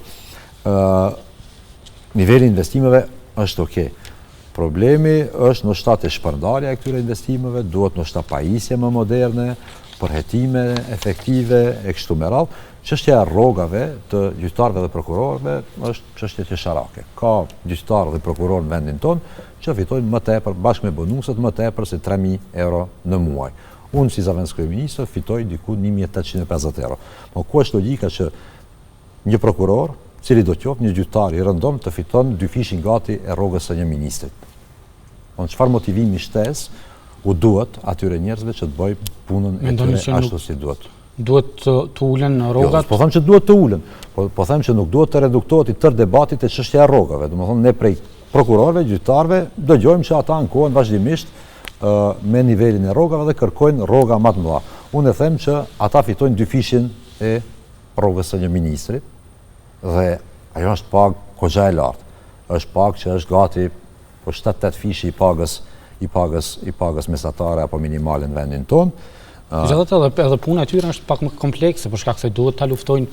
Niveli investimeve është okay. Problemi është në shtatë e shpërndarja e këtyre investimeve, duhet në shtatë pajisje më moderne, përhetime efektive e kështu me radhë. Çështja e rrogave të gjyqtarëve dhe prokurorëve është çështje qesharake. Ka gjyqtarë dhe prokurorë në vendin tonë që fitojnë më tepër bashkë me bonuset më tepër se 3.000 euro në muaj. Unë si Zavendës kryeministër fitoj diku 1.850 euro. Po ku është logjika që një prokuror, cili do qoftë një gjyqtar i rëndom të fiton 2 fishin gati e rrogës së një ministrit. Çfarë motivimi shtesë u duhet atyre njerëzve që të bëjnë punën e tyre ashtu si duhet? Duhet të ulen rrogat? Jo, po them që duhet të ulen, po them që nuk duhet të reduktohet i tërë debatit e çështja e rrogave. Domethënë ne prej prokurorëve, gjyqtarëve dëgjojmë që ata ankohen vazhdimisht me nivelin e rrogave dhe kërkojnë rroga më të mëdha. Unë e them që ata fitojnë 2 fishin e rrogës së një ministri dhe ajo është pagë goxha e lartë. Është pagë që është gati po 7-8 fishi i pagës mesatare apo minimale në vendin tonë. Gjithatë edhe puna e tyre është pak më komplekse, për shkak se duhet ta luftojnë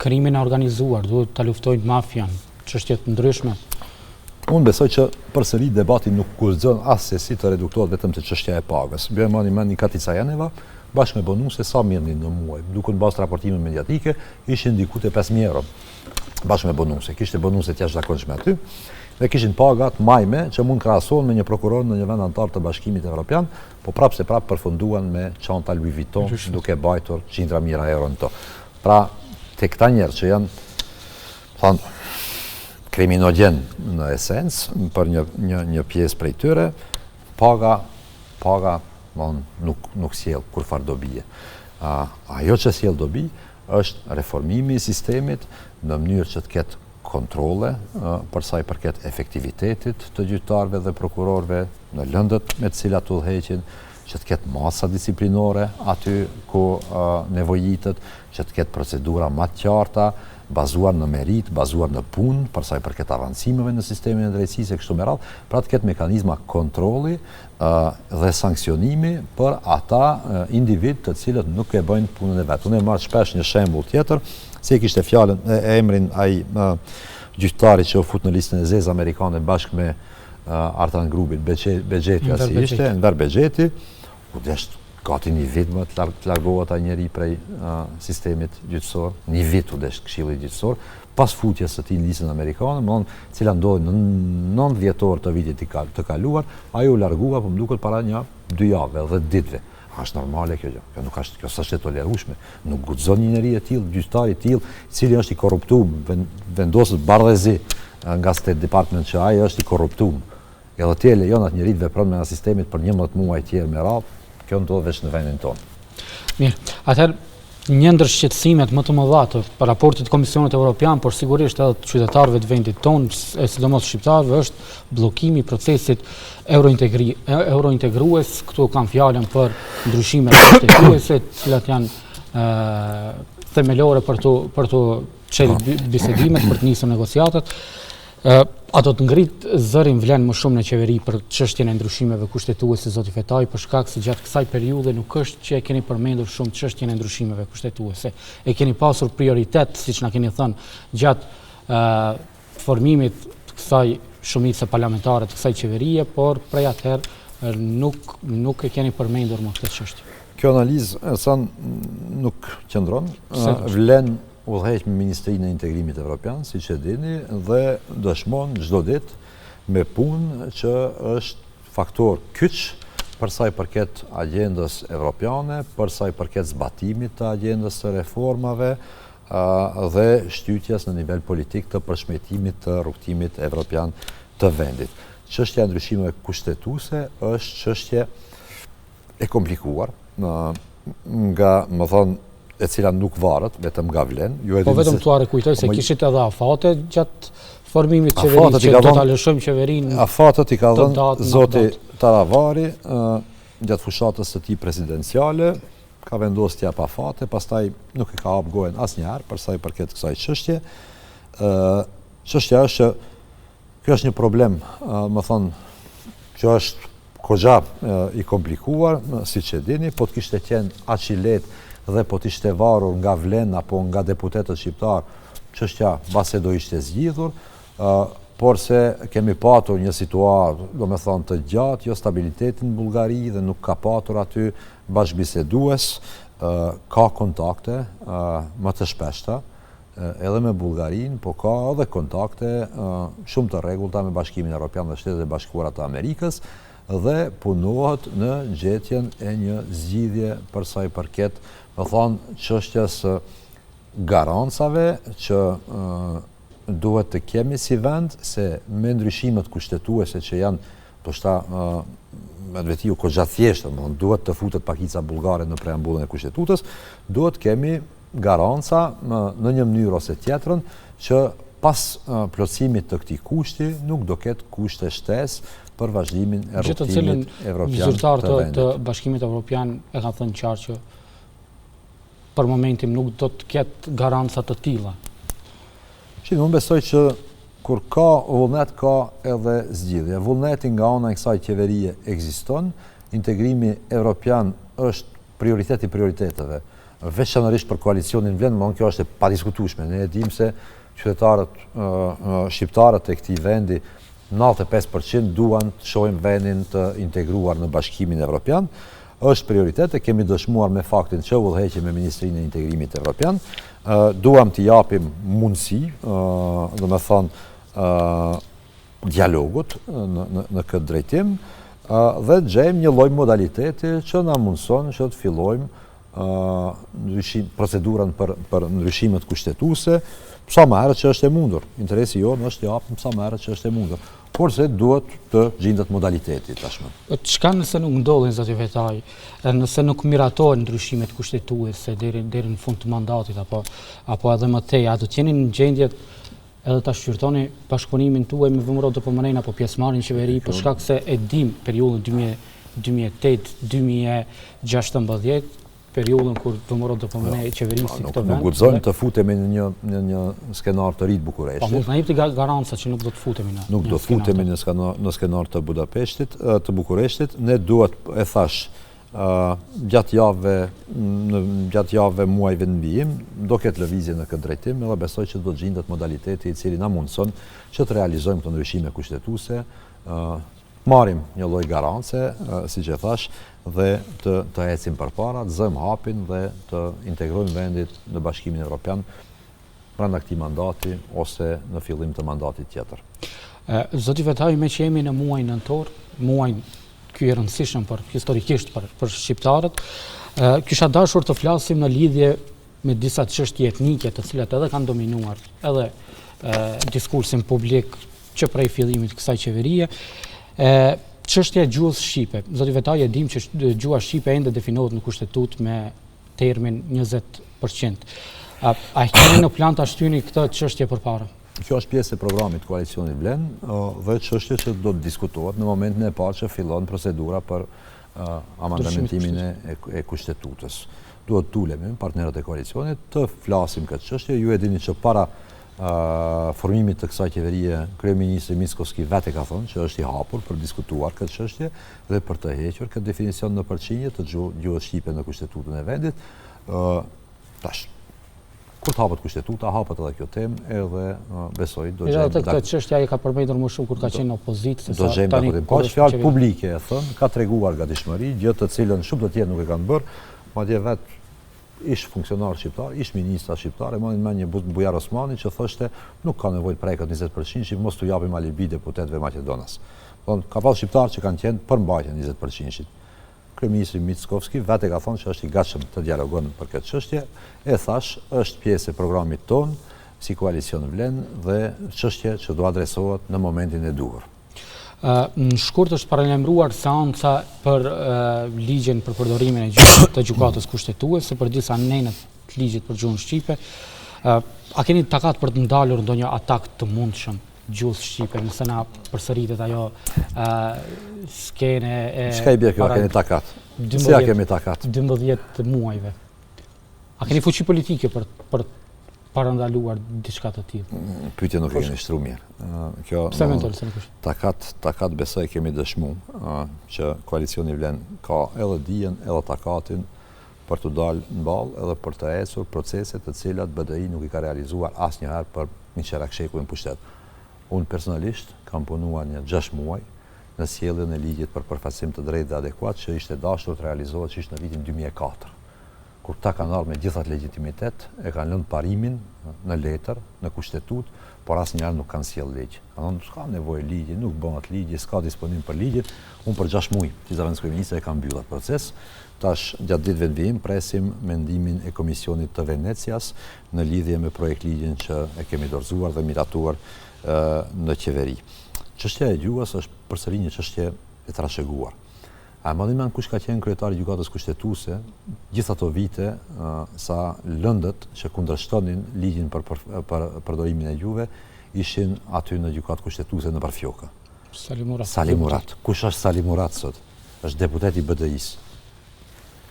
krimin e organizuar, duhet ta luftojnë mafian, çështje të ndryshme. Unë besoj që përsëri debati nuk guxon asesi të reduktohet vetëm te çështja e pagës. Bëjmë një Katica Janeva, bashkë me bonuse sa mirënin në muaj. Duke në bazë raportime mediatike, ishin diku te 5.000 euro. Bashkë me bonuse. Kishte bonuse të jashtëzakonshme aty. Dhe kishin pagat majme që mund krahasohen me një prokuror në një vend antar të Bashkimit Evropian, po prapë përfunduan me çanta Louis Vuitton duke bajtur qindra mijëra euro në to. Pra, te këta njerëz që janë kriminogjen në esencë, për një pjesë prej tyre, paga nuk sjell kurfar dobije. Ajo që sjell dobi është reformimi i sistemit në mënyrë që të ketë kontrole për sa i përket efektivitetit të gjyqtarëve dhe prokurorëve në lëndët me të cilat udhëheqin, që të ketë masa disiplinore aty ku nevojitet, që të ketë procedura më të qarta, bazuar në merit, bazuar në punë, për sa i përket avancimeve në sistemin e drejtësisë e kështu me radhë, pra të ketë mekanizma kontrolli dhe sankcionimi për ata individ të cilët nuk e bëjnë punën e vet. Unë e marr shpesh një shembull tjetër, si e kishte fjalën e emrin ai gjyqtari që u fut në listën e zezë amerikane bashkë me Artan Grubit, Bexheti si ishte, Enver Bexheti, u desht gati një vit më të largohet ai njeri prej sistemit gjyqësor, një vit u desht Këshilli gjyqësor, pas futjes së tij në listën amerikane, cila ndodhi në 9 dhjetor të vitit të kaluar, ai u largua, po më duket para 2 javëve dhe ditëve. Është normale kjo gjë. Kjo s'është e tolerueshme. Nuk guxon një njeri e tillë, gjyqtar i tillë, i cili është i korruptuar, vendosët bardhëzi nga State Department që ai është i korruptuar. Edhe ti e lejon atë njerit vepron me sistemit për 11 muaj tjerë me radhë, kjo ndodh vetëm në vendin tonë. Mirë, atëherë një ndër shqetësimet më të mëdha të raportit të Komisionit Evropian, por sigurisht edhe të qytetarëve të vendit tonë, e sidomos shqiptarëve, është bllokimi i procesit eurointegrues. Këtu kam fjalën për ndryshimet kushtetuese, të cilat janë themelore për të çelë bisedimet, për të nisur negociatat. A do të ngrit zërin vlen më shumë në qeveri për çështjen e ndryshimeve kushtetuese, zoti Fetaj, për shkak se gjatë kësaj periudhe nuk është që e keni përmendur shumë çështjen e ndryshimeve kushtetuese. E keni pasur prioritet, siç na keni thënë, gjatë formimit të kësaj shumice parlamentare të kësaj qeverie, por prej atëherë nuk e keni përmendur më këtë çështje. Kjo analizë nuk qëndron, vlen udhëheq me Ministrinë e Integrimit Evropian, siç e dini, dhe dëshmon çdo ditë me punë që është faktor kyç për sa i përket agjendës evropiane, për sa i përket zbatimit të agjendës të reformave dhe shtytjes në nivel politik të përshmetimit të rrugtimit evropian të vendit. Çështja e ndryshimeve kushtetuese është çështje e komplikuar, nga më thonë, e cila nuk varet vetëm nga vlen. Po vetëm t'ua kujtoj se kishit edhe afate gjatë formimit qeverisë që do ta lëshojmë qeverinë. Afatët i ka dhënë zoti Taravari gjatë fushatës së tij presidenciale, ka vendosur t'jap afate, pastaj nuk e ka hap gojen asnjëherë për sa i përket kësaj çështje. Çështja është që ky është një problem, më thonë, që është kogja i komplikuar, siç e dini, po të kishte qenë aq i lehtë dhe po të ishte varur nga vlen apo nga deputetët shqiptar, çështja mbase do ishte zgjidhur, por se kemi patur një situatë, domethënë të gjatë, jo stabilitetin në Bullgari dhe nuk ka patur aty bashkëbisedues, ka kontakte më të shpeshta edhe me Bullgarinë, po ka edhe kontakte shumë të rregullta me Bashkimin Evropian dhe Shtetet e Bashkuara të Amerikës dhe punohet në gjetjen e një zgjidhje për sa i përket, më thonë, çështjes garancave që duhet të kemi si vend, se me ndryshimet kushtetuese që janë, poshta me vetiu kogja thjeshtë, duhet të futet pakica bullgare në preambullën e kushtetutës, duhet kemi garanca në një mënyrë ose tjetrën që pas plotësimit të këtij kushti nuk do ketë kushte shtesë për vazhdimin e rrugtimit evropian zyrtar të vendit. Të Bashkimit Evropian e ka thënë qartë që për momentin nuk do të ketë garanca të tilla. Unë besoj që kur ka vullnet, ka edhe zgjidhje. Vullneti nga ana e kësaj qeverie ekziston, integrimi evropian është prioritet i prioriteteve, veçanërisht për koalicionin vlen, më kjo është e padiskutueshme. Ne e dimë se qytetarët shqiptarët e këtij vendi 95% duan të shohin vendin të integruar në Bashkimin Evropian. Është prioritet, e kemi dëshmuar me faktin që udhëheqim me Ministrinë e Integrimit Evropian. Duam t'i japim mundësi, dialogut në këtë drejtim dhe gjejmë një lloj modaliteti që na mundson që të fillojmë procedurën për ndryshimet kushtetuese sa më herët që është e mundur. Interesi jonë është të japim sa më herët që është e mundur. Por se duhet të gjendet modaliteti tashmë. Çka nëse nuk ndodhin, zoti Vetaj, nëse nuk miratohen ndryshimet kushtetuese deri në fund të mandatit apo edhe më tej, a do të jeni në gjendje edhe ta shqyrtoni bashkëpunimin tuaj me VMRO-DPMN apo pjesëmarrjen në qeveri, për shkak se e dim periudhën 2008-2016, periudhën kur VMRO-DPMN e qeverisi këtë vend. Nuk guxojmë të futemi në një skenar të ri të Bukureshtit. Po mund të na jepni garanca që nuk do të futemi në nuk do të futemi në skenar të Budapeshtit, të Bukureshtit. Ne duhet, e thash, gjatë javëve muajve në vijim, do ketë lëvizje në këtë drejtim, edhe besoj që do të gjendet modaliteti i cili na mundson që të realizojmë këto ndryshime kushtetuese, marrim një lloj garance, siç e thash, dhe të ecim përpara, të zëjmë hapin dhe të integrojmë vendit në Bashkimin Evropian brenda këtij mandati ose në fillim të mandatit tjetër. Zoti Vetaj, me që jemi në muajin nëntor, muajin ky i rëndësishëm historikisht për shqiptarët, kisha dashur të flasim në lidhje me disa çështje etnike, të cilat edhe kanë dominuar edhe diskursin publik që prej fillimit të kësaj qeverie. Çështja e gjuhës shqipe. Zoti Vetaj, e dim që gjuha shqipe ende definohet në kushtetutë me termin 20%. A keni në plan ta shtyni këtë çështje përpara? Kjo është pjesë e programit koalicionit Vlen dhe çështje që do të diskutohet në momentin e parë që fillon procedura për amandamentimin e kushtetutës. Duhet të ulemi me partnerët e koalicionit të flasim këtë çështje. Ju e dini që para formimit të kësaj qeverie, kryeministri Mickoski vetë ka thënë që është i hapur për diskutuar këtë çështje dhe për të hequr këtë definicion në përqindje të gjuhës shqipe në kushtetutën e vendit. Tash, kur të hapet kushtetuta, hapet edhe kjo temë, edhe besoj do gjejmë. Edhe këtë çështje ai ka përmendur më shumë kur ka qenë në opozitë, do gjejmë dakotim. Po fjalë publike e thënë, ka treguar gatishmëri, gjë të cilën shumë të tjerë nuk e kanë bërë, madje vetë ish funksionar shqiptar, ish ministra shqiptar, e marrin me një Bujar Osmani që thoshte nuk ka nevojë të preket 20% që mos t'u japim alibi deputetëve Maqedonas. Ka pas shqiptarë që kanë qenë për mbajtjen 20%. Kryeministri Mickovski vetë ka thonë që është i gatshëm të dialogon për këtë çështje, e thash, është pjesë e programit ton si koalicion vlen dhe çështje që do adresohet në momentin e duhur. Në shkurt është paralajmëruar seanca për ligjin për përdorimin e të gjykatës kushtetuese për disa nenët të ligjit për gjuhën shqipe. A keni takat për të ndalur ndonjë atak të mundshëm gjuhës shqipe nëse na përsëritet ajo skene e Çka i bie kjo, keni takat? Si ja kemi takat? 12 muajve. A keni fuqi politike për parandaluar diçka të tillë? Pyetja nuk e keni shtruar mirë. Pse mendoni se nuk është? Takat besoj kemi dëshmu që koalicioni vlen ka edhe dijen edhe takatin për të dalë në ballë edhe për të ecur procese të cilat BDI nuk i ka realizuar asnjëherë për Miqerakshekun në pushtet. Unë personalisht kam punuar një 6 muaj në sjelljen e ligjit për përfaqësim të drejtë dhe adekuat që ishte dashur të realizohet që ishte në vitin 2004. Kur ta kanë ardhur me gjithat legitimitet, e kanë lënë parimin në letër, në kushtetut, por asnjëherë nuk kanë sjell ligj. Thonë, s'ka nevojë ligji, nuk bëhet ligji, s'ka disponim për ligjit. Unë për 6 muaj, si zëvendës kryeministri, e kam mbyllur proces. Tash gjatë ditëve të vijim presim mendimin e Komisionit të Venecias në lidhje me projekt ligjin që e kemi dorëzuar dhe miratuar në qeveri. Çështja e gjuhës është përsëri një çështje e trashëguar. A më ndihmon kush ka qenë kryetari i gjykatës kushtetuese gjithë ato vite sa lëndët që kundërshtonin ligjin për përdorimin e gjuhëve ishin aty në gjykatë kushtetuese në Parfjoka. Sali Murat. Kush është Sali Murat sot? Është deputet i BDI-s.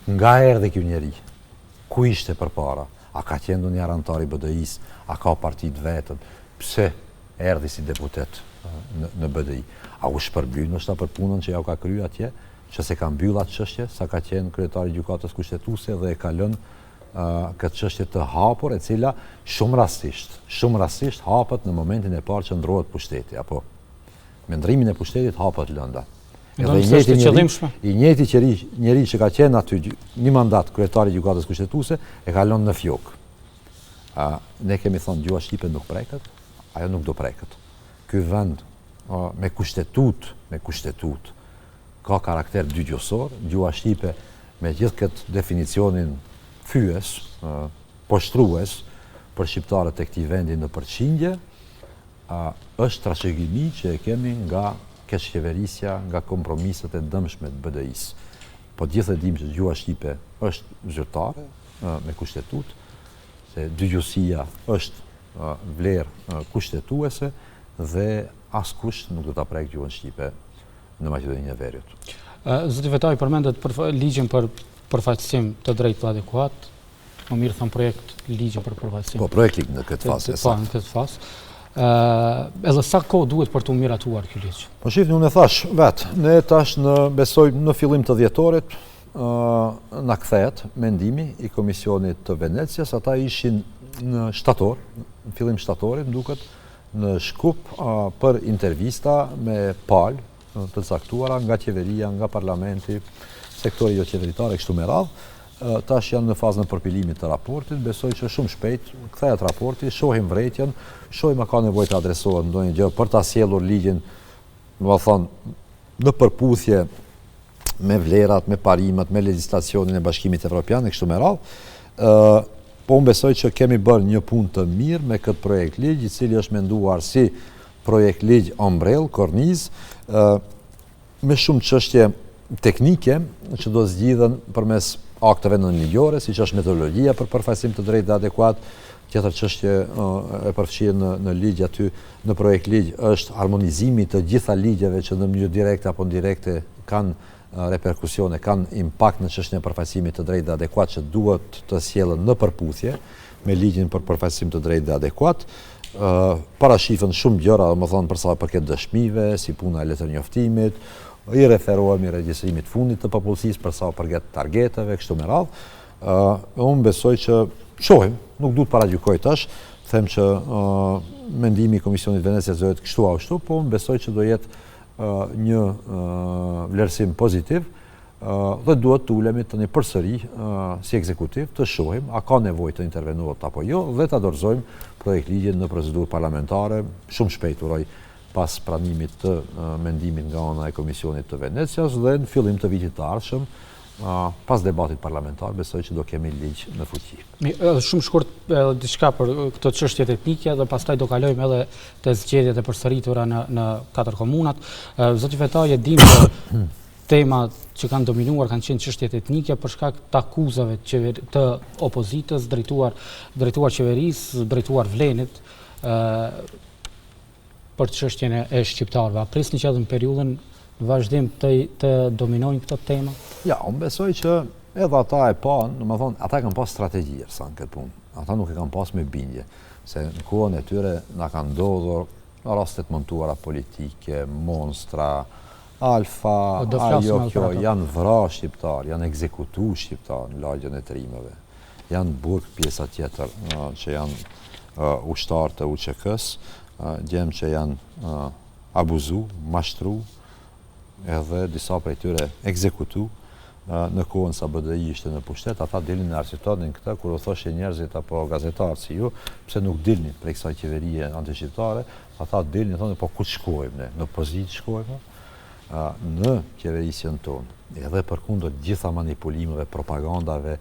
Nga erdhi ky njeri? Ku ishte përpara? A ka qenë ndonjë antar i BDI-s? A ka parti të vetën? Pse erdhi si deputet në BDI? A u shpërbly ndoshta për punën që ja u ka kryer atje? Që se ka mbyll atë çështje, sa ka qenë kryetari i gjykatës kushtetuese dhe e ka lënë këtë çështje të hapur, e cila shumë rastisht hapet në momentin e parë që ndrohet pushteti, apo me ndrimin e pushtetit hapet lënda. I njëjti njeri që ka qenë aty një mandat kryetari i gjykatës kushtetuese e ka lënë në Fjok. Ne kemi thonë gjuha shqipe nuk preket, ajo nuk do preket. Ky vend me kushtetut ka karakter dygjohësor, gjuha shqipe me gjithë këtë definicionin fyes, poshtrues për shqiptarët e këtij vendi në përqindje, është trashëgimi që e kemi nga keqëqeverisja, nga kompromiset e dëmshme të BDI-s. Po gjithë e dim që gjuha shqipe është zyrtare me kushtetut, se dygjohësia është vlerë kushtetuese dhe askush nuk do ta prek gjuhën shqipe në Maqedoninë e Veriut. Zoti Vetaj përmendet ligjin për përfaqësim të drejtë dhe adekuat, më mirë thënë projekt ligjin për përfaqësim. Po, projekt ligj në këtë fazë. Po, në këtë fazë. Edhe sa kohë duhet për të miratuar ky ligj? Po shifni, unë e thash vetë, ne tash besoj në fillim të dhjetorit na kthehet mendimi i Komisionit të Venecias, ata ishin në shtator, në fillim shtatorit, më duket, në Shkup për intervista me palë të caktuara nga qeveria, nga parlamenti, sektori jo qeveritar e kështu me radhë. Tash janë në fazën e përpilimit të raportit, besoj që shumë shpejt kthehet raporti, shohim vërejtjen, shohim a ka nevojë të adresohet ndonjë gjë për ta sjellur ligjin, do të thonë, në përputhje me vlerat, me parimet, me legjislacionin e Bashkimit Evropian e kështu me radhë. Po unë besoj që kemi bërë një punë të mirë me këtë projekt ligj, i cili është menduar si projekt ligj ombrell, kornizë, me shumë çështje teknike që do zgjidhen përmes akteve nënligjore, siç është metodologjia për përfaqësim të drejtë dhe adekuat. Tjetër çështje e përfshirë në ligj aty, në projekt ligj, është harmonizimi të gjitha ligjeve që në mënyrë direkte apo indirekte kanë reperkusione, kanë impakt në çështjen e përfaqësimit të drejtë dhe adekuat që duhet të sjellen në përputhje me ligjin për përfaqësim të drejtë dhe adekuat. Parashifën shumë gjëra, domethënë për sa i përket dëshmive, si puna e letër njoftimit, i referohemi regjistrimit fundit të popullsisë për sa i përket targeteve, kështu me radhë. Unë besoj që shohim, nuk duhet paragjykoj tash, them që mendimi i Komisionit Venecias do jetë kështu ashtu, po unë besoj që do jetë një vlerësim pozitiv dhe duhet të ulemi tani përsëri si ekzekutiv të shohim a ka nevojë të intervenohet apo jo dhe ta dorëzojmë projekt ligjin në procedurë parlamentare shumë shpejt, uroj pas pranimit të mendimit nga ana e Komisionit të Venecias dhe në fillim të vitit të ardhshëm, pas debatit parlamentar, besoj që do kemi ligj në fuqi. Shumë shkurt diçka për këto çështjet etnike dhe pastaj do kalojmë edhe te zgjedhjet e përsëritura në 4 komunat. Zoti Fetaj, e dim që temat që kanë dominuar kanë qenë çështjet etnike për shkak të akuzave të opozitës drejtuar qeverisë, drejtuar Vlenit për çështjen e shqiptarëve. A prisni që edhe në periudhën vazhdim të dominojnë këto tema? Ja, unë besoj që edhe ata e panë, do të thonë, ata kanë pas strategji sa në këtë punë. Ata nuk e kanë pas me bindje, se në kohën e tyre na kanë ndodhur rastet montuara politike, monstra, alfa, ajo kjo, janë vra shqiptar, janë ekzekutu shqiptar në lagjen e trimeve. Janë burg pjesa tjetër që janë ushtar të UÇK-s, gjem që janë abuzu, mashtru, edhe disa prej tyre ekzekutu në kohën sa BDI ishte në pushtet. Ata dilnin në arsitonin këta, kur u thoshe njerëzit apo gazetarët si ju, pse nuk dilnin prej kësaj qeverie antishqiptare, ata dilnin, thonë, po ku shkojmë ne? Në pozitë shkojmë, në qeverisjen tonë, edhe përkundër gjitha manipulimeve, propagandave,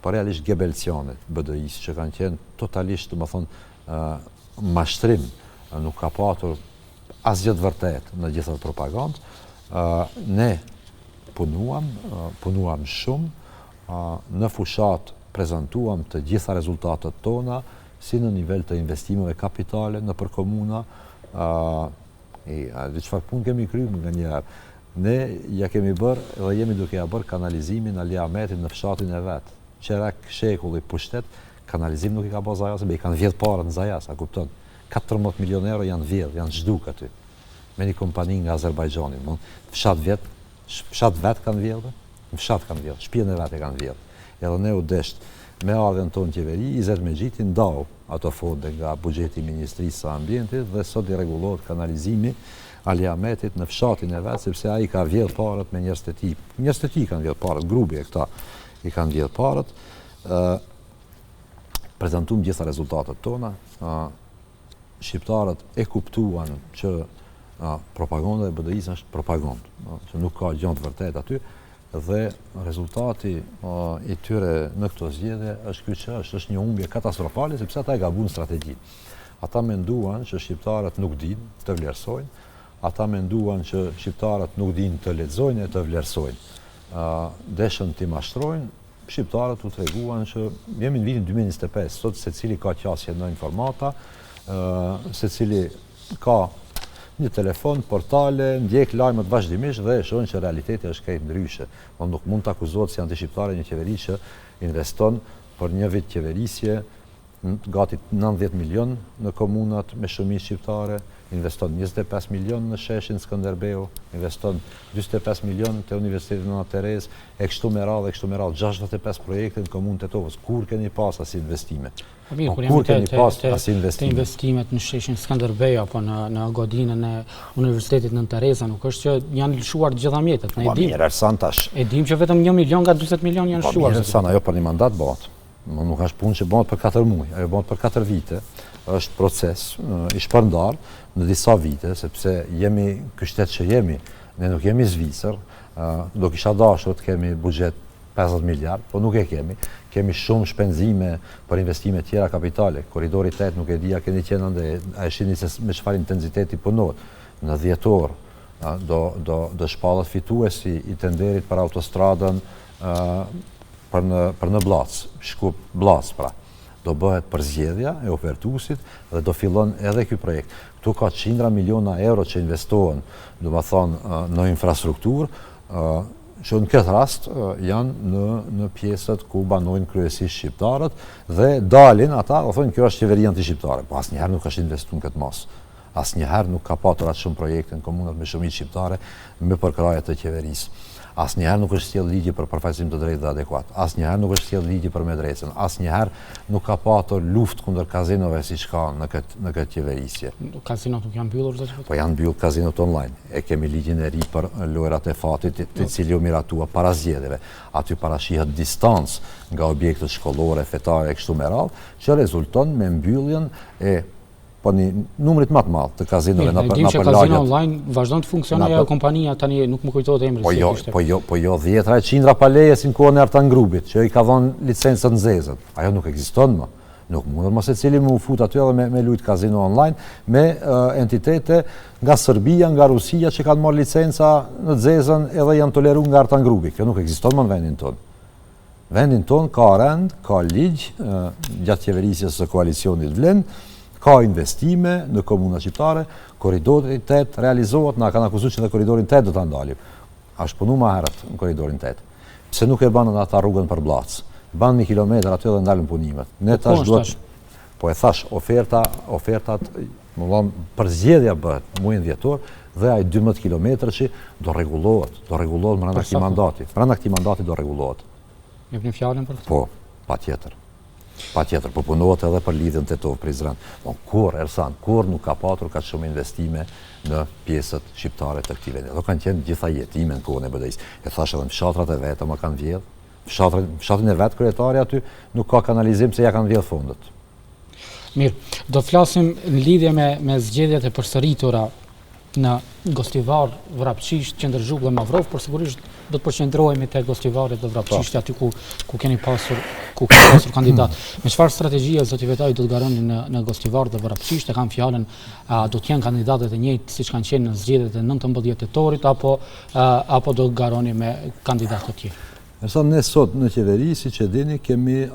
po realisht gebelcionet BDI-s që kanë qenë totalisht, do të thonë, mashtrim, nuk ka patur asgjë të vërtet në gjitha propagandë. Ne punuam shumë, në fushat prezentuam të gjitha rezultatet tona, si në nivel të investimeve kapitale në për komuna, dhe çfarë punë kemi kryer nga njëherë. Ne ja kemi bërë dhe jemi duke ja bërë kanalizimin Ali Ahmetit në fshatin e vet. Qerak shekulli pushtet, kanalizim nuk i ka bërë Zajas, i kanë vjedh parët në Zajas, a kupton? 14 milion euro janë vjedh, janë zhduk aty. Me një kompani nga Azerbajxhani. Fshat vet kanë vjedhë, në fshat kanë vjedhë, shtëpinë e vet e kanë vjedhë. Edhe ne u desht me ardhen tonë qeveri, Izet Mexhiti ndau ato fonde nga buxheti i Ministrisë së Ambientit dhe sot i rregullohet kanalizimi Ali Ahmetit në fshatin e vet, sepse ai ka vjedhë parët me njerëz të tij. Njerëz të tij kanë vjedhë parët, grupi e këta i kanë vjedhë parët. Prezantuam gjitha rezultatet tona. Shqiptarët e kuptuan që propaganda e BDI-s është propagandë, që nuk ka gjë të vërtetë aty, dhe rezultati i tyre në këto zgjedhje është ky që është një humbje katastrofale, sepse ata e gabuan strategjinë. Ata menduan që shqiptarët nuk dinë të vlerësojnë, ata menduan që shqiptarët nuk dinë të lexojnë e të vlerësojnë. Deshën t'i mashtrojnë, shqiptarët u treguan që jemi në vitin 2025, sot secili ka qasje në informata, secili ka një telefon, portale, ndjek lajmet vazhdimisht dhe shohin që realiteti është krejt ndryshe. Nuk mund të akuzohet si antishqiptare një qeveri që investon për një vit qeverisje gati 90 milion në komunat me shumicë shqiptare, investon 25 milion në sheshin Skënderbeu, investon 25 milion te Universiteti Nona Terezë, e kështu me radhë, 65 projekte në komunën Tetovës. Kur keni pas as investime? Kur keni pas as investime? Investimet në sheshin Skënderbeu apo në godinën e Universitetit Nona Tereza nuk është që janë lëshuar të gjitha mjetet. Ne e dim. E dim që vetëm 1 milion nga 40 milion janë lëshuar. Po mirë, ajo për një mandat bëhet. Nuk është punë që bëhet për 4 muaj, ajo bëhet për 4 vite. Është proces i shpërndar në disa vite, sepse jemi ky shtet që jemi, ne nuk jemi Zvicër, do kisha dashur të kemi buxhet 50 miliard, po nuk e kemi. Kemi shumë shpenzime për investime tjera kapitale. Koridori 8 nuk e di a keni qenë ande, a e shihni se me çfarë intensiteti punohet. Në 10 orë do shpallet fituesi i tenderit për autostradën për në Blac, Shkup Blac pra. Do bëhet përzgjedhja e ofertuesit dhe do fillon edhe ky projekt. Këtu ka qindra miliona euro që investohen, do të thonë, në infrastrukturë, që në këtë rast janë në pjesët ku banojnë kryesisht shqiptarët dhe dalin ata, do thonë kjo është qeveria antishqiptare, po asnjëherë nuk është investuar në këtë mos. Asnjëherë nuk ka patur atë shumë projekte në komunat me shumicë shqiptare me përkraje të qeverisë. Asnjëherë nuk është sjell ligji për përfaqësim të drejtë dhe adekuat. Asnjëherë nuk është sjell ligji për medresën. Asnjëherë nuk ka patur luftë kundër kazinove siç ka në këtë qeverisje. Kazinot nuk janë mbyllur zoti? Po janë mbyllur kazinot online. E kemi ligjin e ri për lojrat e fatit, të cili u miratua para zgjedhjeve. Aty parashihet distancë nga objektet shkollore, fetare e kështu me radhë, që rezulton me mbylljen e po një numrit më të madh të kazinove na për lagjet. Që kazino online vazhdon të funksionojë ajo kompania, tani nuk më kujtohet emri. Po jo, dhjetra e qindra pa leje si në kohën e Artan Grupit, që i ka dhënë licencët nxezët. Ajo nuk ekziston më. Nuk mundër mos secili më u fut aty edhe me lujt kazino online me entitete nga Serbia, nga Rusia që kanë marrë licenca në Zezën edhe janë toleruar nga Artan Grupi. Kjo nuk ekziston më në vendin tonë. Vendin tonë ka rend, ka ligj, gjatë qeverisjes së koalicionit vlen, ka investime në komuna shqiptare, korridori 8 realizohet, na kanë akuzuar që në korridorin 8 do ta ndalim. Është punu më herët në korridorin 8. Pse nuk e banën ata rrugën për Bllac? Ban 1 kilometër aty dhe ndalën punimet. Ne tash duhet, po e thash, ofertat, më vonë përzgjedhja bëhet muajin dhjetor dhe ai 12 kilometër që do rregullohet brenda këtij mandati. Brenda këtij mandati do rregullohet. Jepni fjalën për këtë? Po, patjetër, po punohet edhe për lidhjen Tetov-Prizren. Po kur nuk ka patur kaq shumë investime në pjesët shqiptare të këtij vendi. Ato kanë qenë gjitha jetime në kohën e BDI-s. E thash edhe fshatrat e veta më kanë vjedh. Fshatin e vetë kryetari aty nuk ka kanalizim se ja kanë vjedh fondet. Mirë, do flasim në lidhje me zgjedhjet e përsëritura në Gostivar, Vrapçisht, Qendër dhe Mavrov, por sigurisht do të përqendrohemi te Gostivari dhe Vrapçishti aty ku keni pasur kandidat. Me çfarë strategjie zoti Vetaj do të garoni në Gostivar dhe Vrapçisht? E kam fjalën, do të jenë kandidatët e njëjtë siç kanë qenë në zgjedhjet e 19 tetorit apo do të garoni me kandidatë të tjerë? Ne sot në qeveri, siç e dini, kemi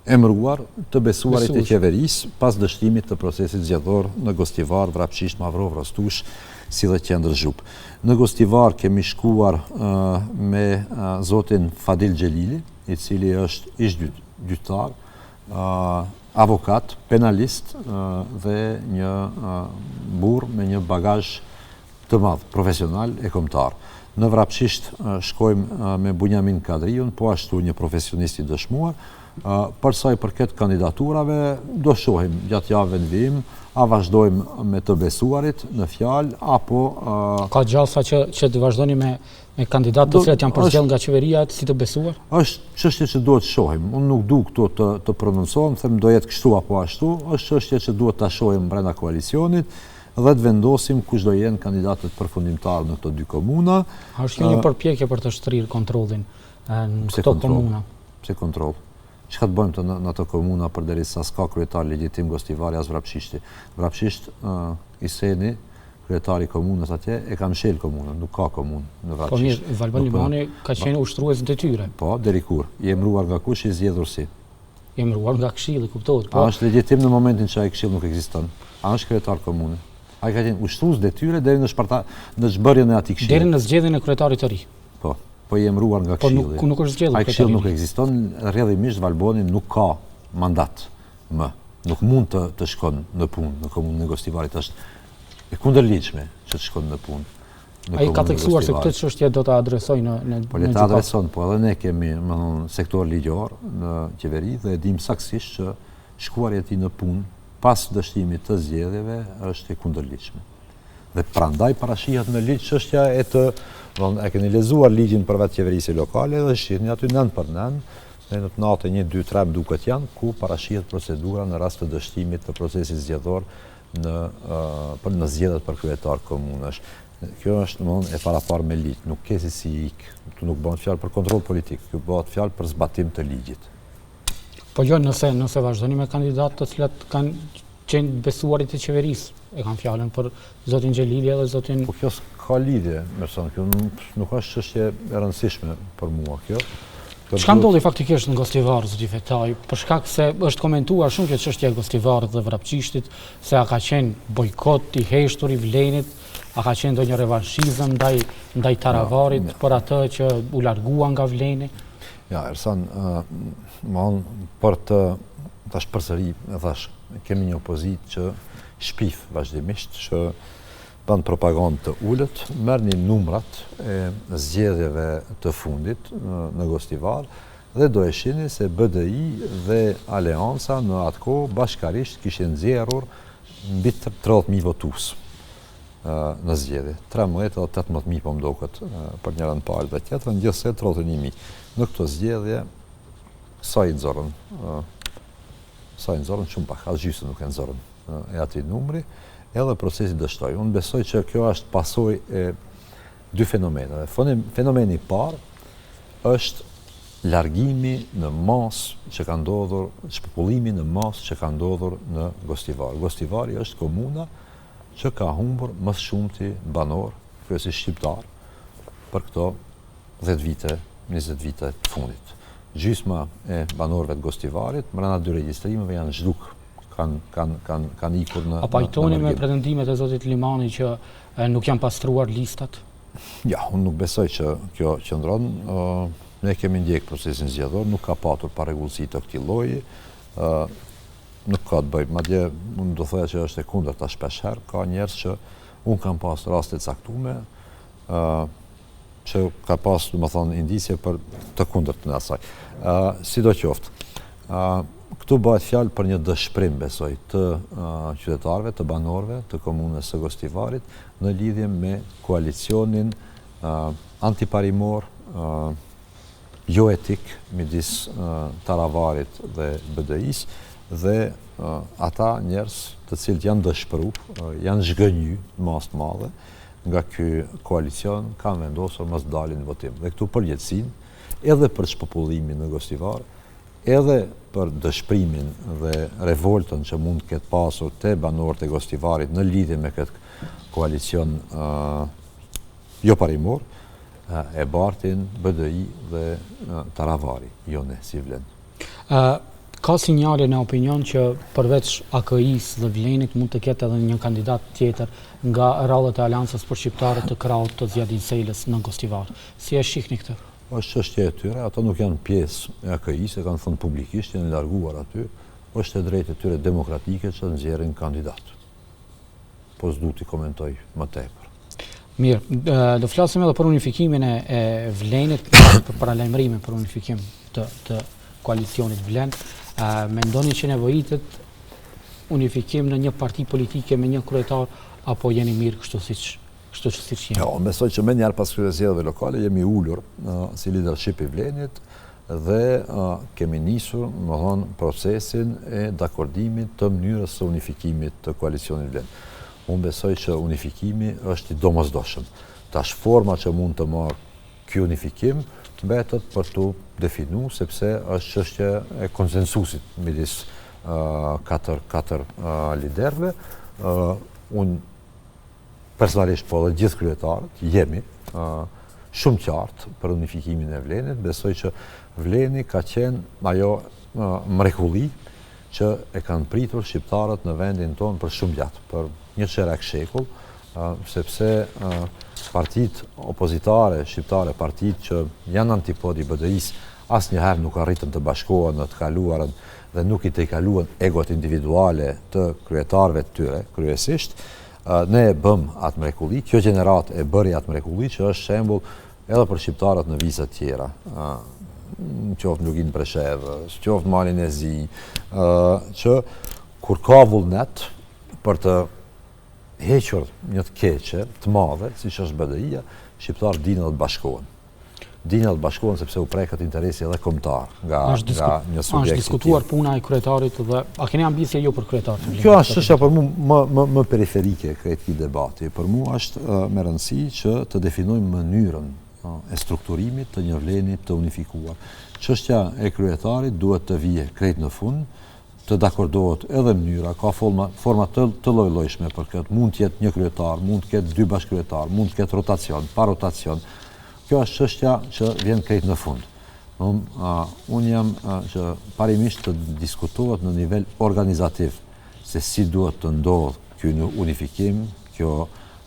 emëruar të besuarit e qeverisë pas dështimit të procesit zgjedhor në Gostivar, Vrapçisht, Mavrov, Rostush, si dhe Qendër Zhup. Në Gostivar kemi shkuar me zotin Fadil Xhelili, i cili është ish gjyqtar, avokat, penalist dhe një burr me një bagazh të madh, profesional e kombëtar. Në Vrapçisht shkojmë me Bunjamin Kadriun, po ashtu një profesionist i dëshmuar. Për sa i përket kandidaturave, do shohim gjatë javëve në vijim, a vazhdojmë me të besuarit në fjalë, apo... Ka gjallësa që të vazhdoni me kandidatë të cilat janë përzgjedhur nga qeveria si të besuar? Është çështje që duhet shohim. Unë nuk du këto të prononcohem, them do jetë kështu apo ashtu, është çështje që duhet ta shohim brenda koalicionit dhe të vendosim kush do jenë kandidatët përfundimtar në këto dy komuna. A është një përpjekje për të shtrirë kontrollin në këto komuna? Pse kontroll? Çka të bëjmë në ato komuna përderisa s'ka kryetar legjitim Gostivari as Vrapçishti? Vrapçisht Iseni, kryetari i komunës atje, e ka mshel komunën, nuk ka komunë në Vrapçisht. Po mirë, Valban Limani ka qenë ushtrues detyre. Po, deri kur? I emëruar nga kush, i zgjedhur si? I emëruar nga këshilli, kuptohet. A është legjitim në momentin që ai këshill nuk ekziston? A është kryetar komune? Ai ka qenë ushtrues detyre deri në zbërjen e atij këshilli. Deri në zgjedhjen e kryetarit të ri. Po i emëruar nga këshilli. Po nuk është zgjedhur. Ai këshill nuk ekziston, rrjedhimisht Valboni nuk ka mandat më. Nuk mund të shkon në punë në komunën e Gostivarit, është e kundërligjshme që të shkon në punë. Ai ka theksuar se këtë çështje do ta adresoj në Po le ta adreson, po edhe ne kemi, sektor ligjor në qeveri dhe e dim saktësisht që shkuarja e tij në punë pas dështimit të zgjedhjeve është e kundërligjshme. Dhe prandaj parashihet në ligj çështja e keni lexuar ligjin për vetë qeverisë lokale dhe shihni aty nën për nën, në të natë 1, 2, 3 duket janë, ku parashihet procedura në rast të dështimit të procesit zgjedhor në zgjedhjet për kryetar komunësh. Kjo është e paraparë me ligj, nuk ke si ik, tu nuk bëhet fjalë për kontroll politik, kjo bëhet fjalë për zbatim të ligjit. Po jo, nëse vazhdoni me kandidatë të cilat kanë qenë besuarit e qeverisë, e kanë fjalën për zotin Xhelili dhe zotin... Po kjo s'ka lidhje, kjo nuk është çështje e rëndësishme për mua kjo. Çka ndodhi faktikisht në Gostivar, zoti Vetaj, për shkak se është komentuar shumë kjo çështje e Gostivarit dhe Vrapçishtit, se a ka qenë bojkot i heshtur i Vlenit, a ka qenë ndonjë revanshizëm ndaj Taravarit për atë që u largua nga Vleni? Ja, Ersan, për të tash përsëri, thash, kemi një opozitë që shpif vazhdimisht, që bën propagandë të ulët, merrni numrat e zgjedhjeve të fundit në Gostivar dhe do e shihni se BDI dhe Aleanca në atë kohë bashkarisht kishin nxjerrur mbi 30.000 votues në zgjedhje. 13 edhe 18.000 po më duket për njërin palë dhe tjetrën, gjithsej 31.000. Në këtë zgjedhje sa i nxorën? Sa i nxorën shumë pak, as gjysmë nuk e nxorën. e atij numri, edhe procesi dështoi. Unë besoj që kjo është pasojë e dy fenomeneve. Fenomeni i parë është largimi në masë që ka ndodhur, shpopulimi në masë që ka ndodhur në Gostivar. Gostivari është komuna që ka humbur më shumti banor, kryesisht shqiptar, për këto 10 vite, 20 vite të fundit. Gjysma e banorëve të Gostivarit, brenda 2 regjistrimeve janë zhduk, kanë ikur në... A pajtoni me pretendimet e zotit Limani që nuk janë pastruar listat? Ja, unë nuk besoj që kjo qëndron. Ne kemi ndjek procesin zgjedhor, nuk ka patur parregullsi të këtij lloji, nuk ka të bëjë. Madje unë do thoya që është e kundërta shpeshherë, ka njerëz që unë kam pas raste të caktuara që ka pas, domethënë, indicie për të kundërtën e asaj. Sidoqoftë, këtu bëhet fjalë për një dëshpërim, besoj, të qytetarëve, të banorëve të komunës së Gostivarit në lidhje me koalicionin antiparimor, jo etik midis Taravarit dhe BDI-s, dhe ata njerëz të cilët janë dëshpëruar, janë zhgënjur në masë të madhe nga ky koalicion, kanë vendosur mos dalin në votim. Dhe këtu për jetësinë, edhe për shpopullimin në Gostivar, edhe për dëshpërimin dhe revoltën që mund të ketë pasur te banorët e Gostivarit në lidhje me këtë koalicion jo parimor, e bartin BDI dhe Taravari, jo ne, si Vlen. Ka sinjale në opinion që përveç AKI-s dhe Vlenit mund të ketë edhe një kandidat tjetër nga rrallët e Aleancës për shqiptarët të kraut të Zjadin Selës në Gostivar. Si e shihni këtë? Është çështje e tyre, ato nuk janë pjesë e AKI-s, e kanë thënë publikisht, janë larguar aty, është e drejtë e tyre demokratike që nxjerrin kandidat. Po s'du t'i komentoj më tepër. Mirë, do flasim edhe për unifikimin e Vlenit, për paralajmërimin për unifikim të koalicionit Vlen. Mendoni që nevojitet unifikim në një parti politike me një kryetar, apo jeni mirë kështu siç jeni? Jo, besoj që më njëherë pas zgjedhjeve lokale jemi ulur si leadership i Vlenit dhe kemi nisur, procesin e dakordimit të mënyrës së unifikimit të koalicionit Vlen. Unë besoj që unifikimi është i domosdoshëm. Tash forma që mund të marrë ky unifikim mbetet për të definu, sepse është çështje e konsensusit midis katër liderëve. Unë personalisht, po dhe gjithë kryetarët jemi shumë qartë për unifikimin e Vlenit. Besoj që Vleni ka qenë ajo mrekulli që e kanë pritur shqiptarët në vendin tonë për shumë gjatë, për një çerek shekull, sepse partitë opozitare shqiptare, partitë që janë antipodi BDI-s, asnjëherë nuk arritën të bashkohen në të kaluarën dhe nuk i tejkaluan egot individuale të kryetarëve të tyre, kryesisht. Ne e bëm atë mrekulli, kjo gjenerat e bëri atë mrekulli që është shembull edhe për shqiptarët në vizat tjera. Qoftë Lugin Preshevës, qoftë Malin e Zi, që kur ka vullnet për të hequr një të keqe, të madhe, siç është BDI-ja, shqiptarët dinë të bashkohen. Dinë të bashkohen sepse u preket interesi edhe kombëtar nga një subjekt. Është diskutuar puna e kryetarit dhe a keni ambicie jo për kryetarin? Kjo është çështja për mua më periferike këtij debati. Për mua është me rëndësi që të definojmë mënyrën e strukturimit të një Vleni të unifikuar. Çështja e kryetarit duhet të vijë krejt në fund, të dakordohet edhe mënyra, ka forma të lloj-llojshme për këtë. Mund të jetë një kryetar, mund të ketë 2 bashkryetar, mund të ketë rotacion, pa rotacion. Kjo është çështja që vjen krejt në fund. Unë jam që parimisht të diskutohet në nivel organizativ se si duhet të ndodhë ky unifikim, kjo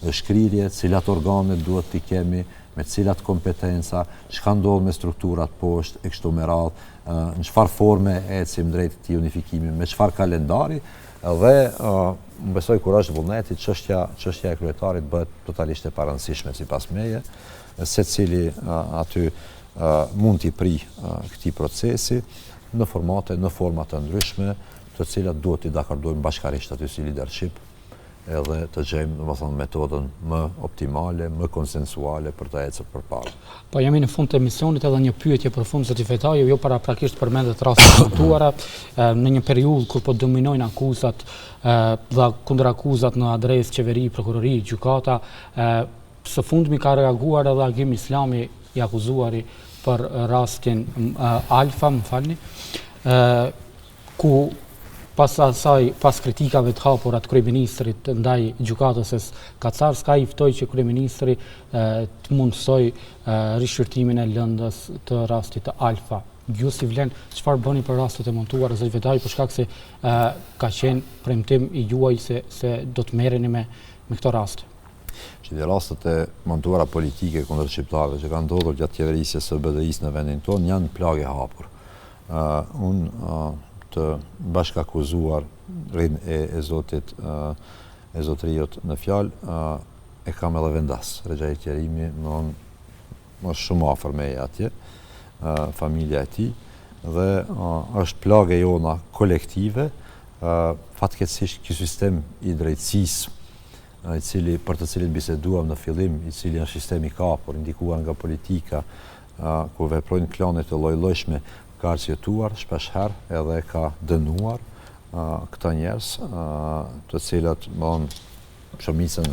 shkrirje, cilat organe duhet t'i kemi, me cilat kompetenca, çka ndodh me strukturat poshtë e kështu me radhë, në çfarë forme ecim drejt këtij unifikimi, me çfarë kalendari, dhe më besoj kur është vullneti, çështja e kryetarit bëhet totalisht e parëndësishme sipas meje, secili aty mund t'i pri këtij procesi në formate, në forma të ndryshme, të cilat duhet t'i dakordojmë bashkarisht aty si leadership, edhe të gjejmë metodën më optimale, më konsensuale për të ecur përpara. Po jemi në fund të emisionit, edhe një pyetje për fund zoti Fetaju, jo paraprakisht përmendet raste të montuara në një periudhë kur po dominojnë akuzat dhe kundërakuzat në adresë qeveri, prokurori, gjykata. Së fundmi ka reaguar edhe Agim Islami, i akuzuari për rastin Alfa, më falni, ku pas kritikave të hapura të kryeministrit ndaj gjykatës Kacar, s'ka i ftoi që kryeministri të mundësoj rishqyrtimin e lëndës të rastit të Alfa. Ju si vlen, çfarë bëni për rastet e montuara, zoti Fetaj, për shkak se ka qenë premtim i juaj se do të merreni me këto raste? Që rastet e montuara politike kundër shqiptarëve që kanë ndodhur gjatë qeverisjes së BDI-s në vendin tonë janë plagë e hapur. Unë të bashkakuzuar rinë e zotit e zotriot në fjalë e kam edhe vendas. Regjaji Qerimi më shumë afër meje atje, familja e tij, dhe është plagë jona kolektive. Fatkeqësisht ky sistem i drejtësisë për të cilin biseduam në fillim, i cili është sistem i kapur, indikuar nga politika, ku veprojnë klanet e lloj-llojshme, ka arsyetuar shpesh herë edhe ka dënuar këta njerëz, të cilat shumicën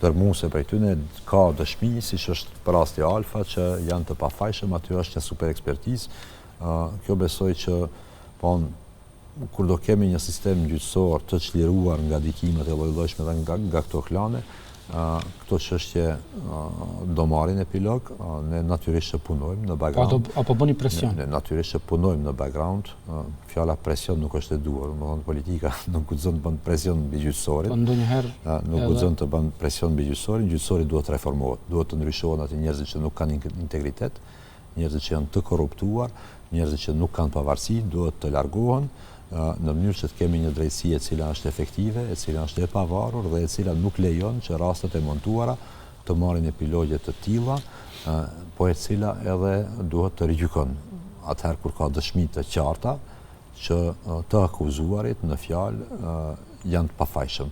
dërmuese prej tyre ka dëshmi, siç është për rasti Alfa, që janë të pafajshëm, aty është një super ekspertizë. Kjo besoj që kur do kemi një sistem gjyqësor të çliruar nga dikimet e lloj-llojshme dhe nga këto klane, këto çështje do marrin epilog. Ne natyrisht që punojmë në background. Apo bëni presion? Ne natyrisht që punojmë në background. Fjala presion nuk është e duhur, domethënë politika nuk guxon të bën presion mbi gjyqësorin. Po ndonjëherë nuk guxon të bën presion mbi gjyqësorin. Gjyqësori duhet të reformohet, duhet të ndryshohen atë njerëzit që nuk kanë integritet, njerëzit që janë të korruptuar, njerëzit që nuk kanë pavarësi, duhet të largohen në mënyrë që të kemi një drejtësi e cila është efektive, e cila është e pavarur dhe e cila nuk lejon që rastet e montuara të marrin epilogje të tilla, po e cila edhe duhet të rigjykon atëherë kur ka dëshmi të qarta që të akuzuarit në fjalë janë të pafajshëm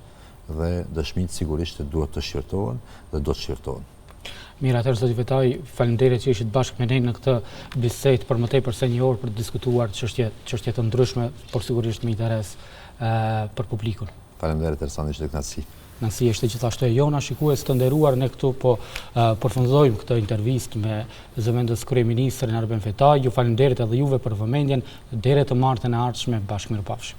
dhe dëshmitë sigurisht duhet të shqyrtohen dhe do të shqyrtohen. Mirë, atëherë zoti Fetaj, faleminderit që ishit bashkë me ne në këtë bisedë për më tepër se një orë për të diskutuar çështje të ndryshme, por sigurisht me interes për publikun. Faleminderit Ersani, ishte kënaqësi. Kënaqësi është gjithashtu e jona, shikues të nderuar, ne këtu po përfundojmë këtë intervistë me zëvendës kryeministrin Arben Fetaj. Ju faleminderit edhe juve për vëmendjen, deri të martën e ardhshme, bashkë mirupafshim.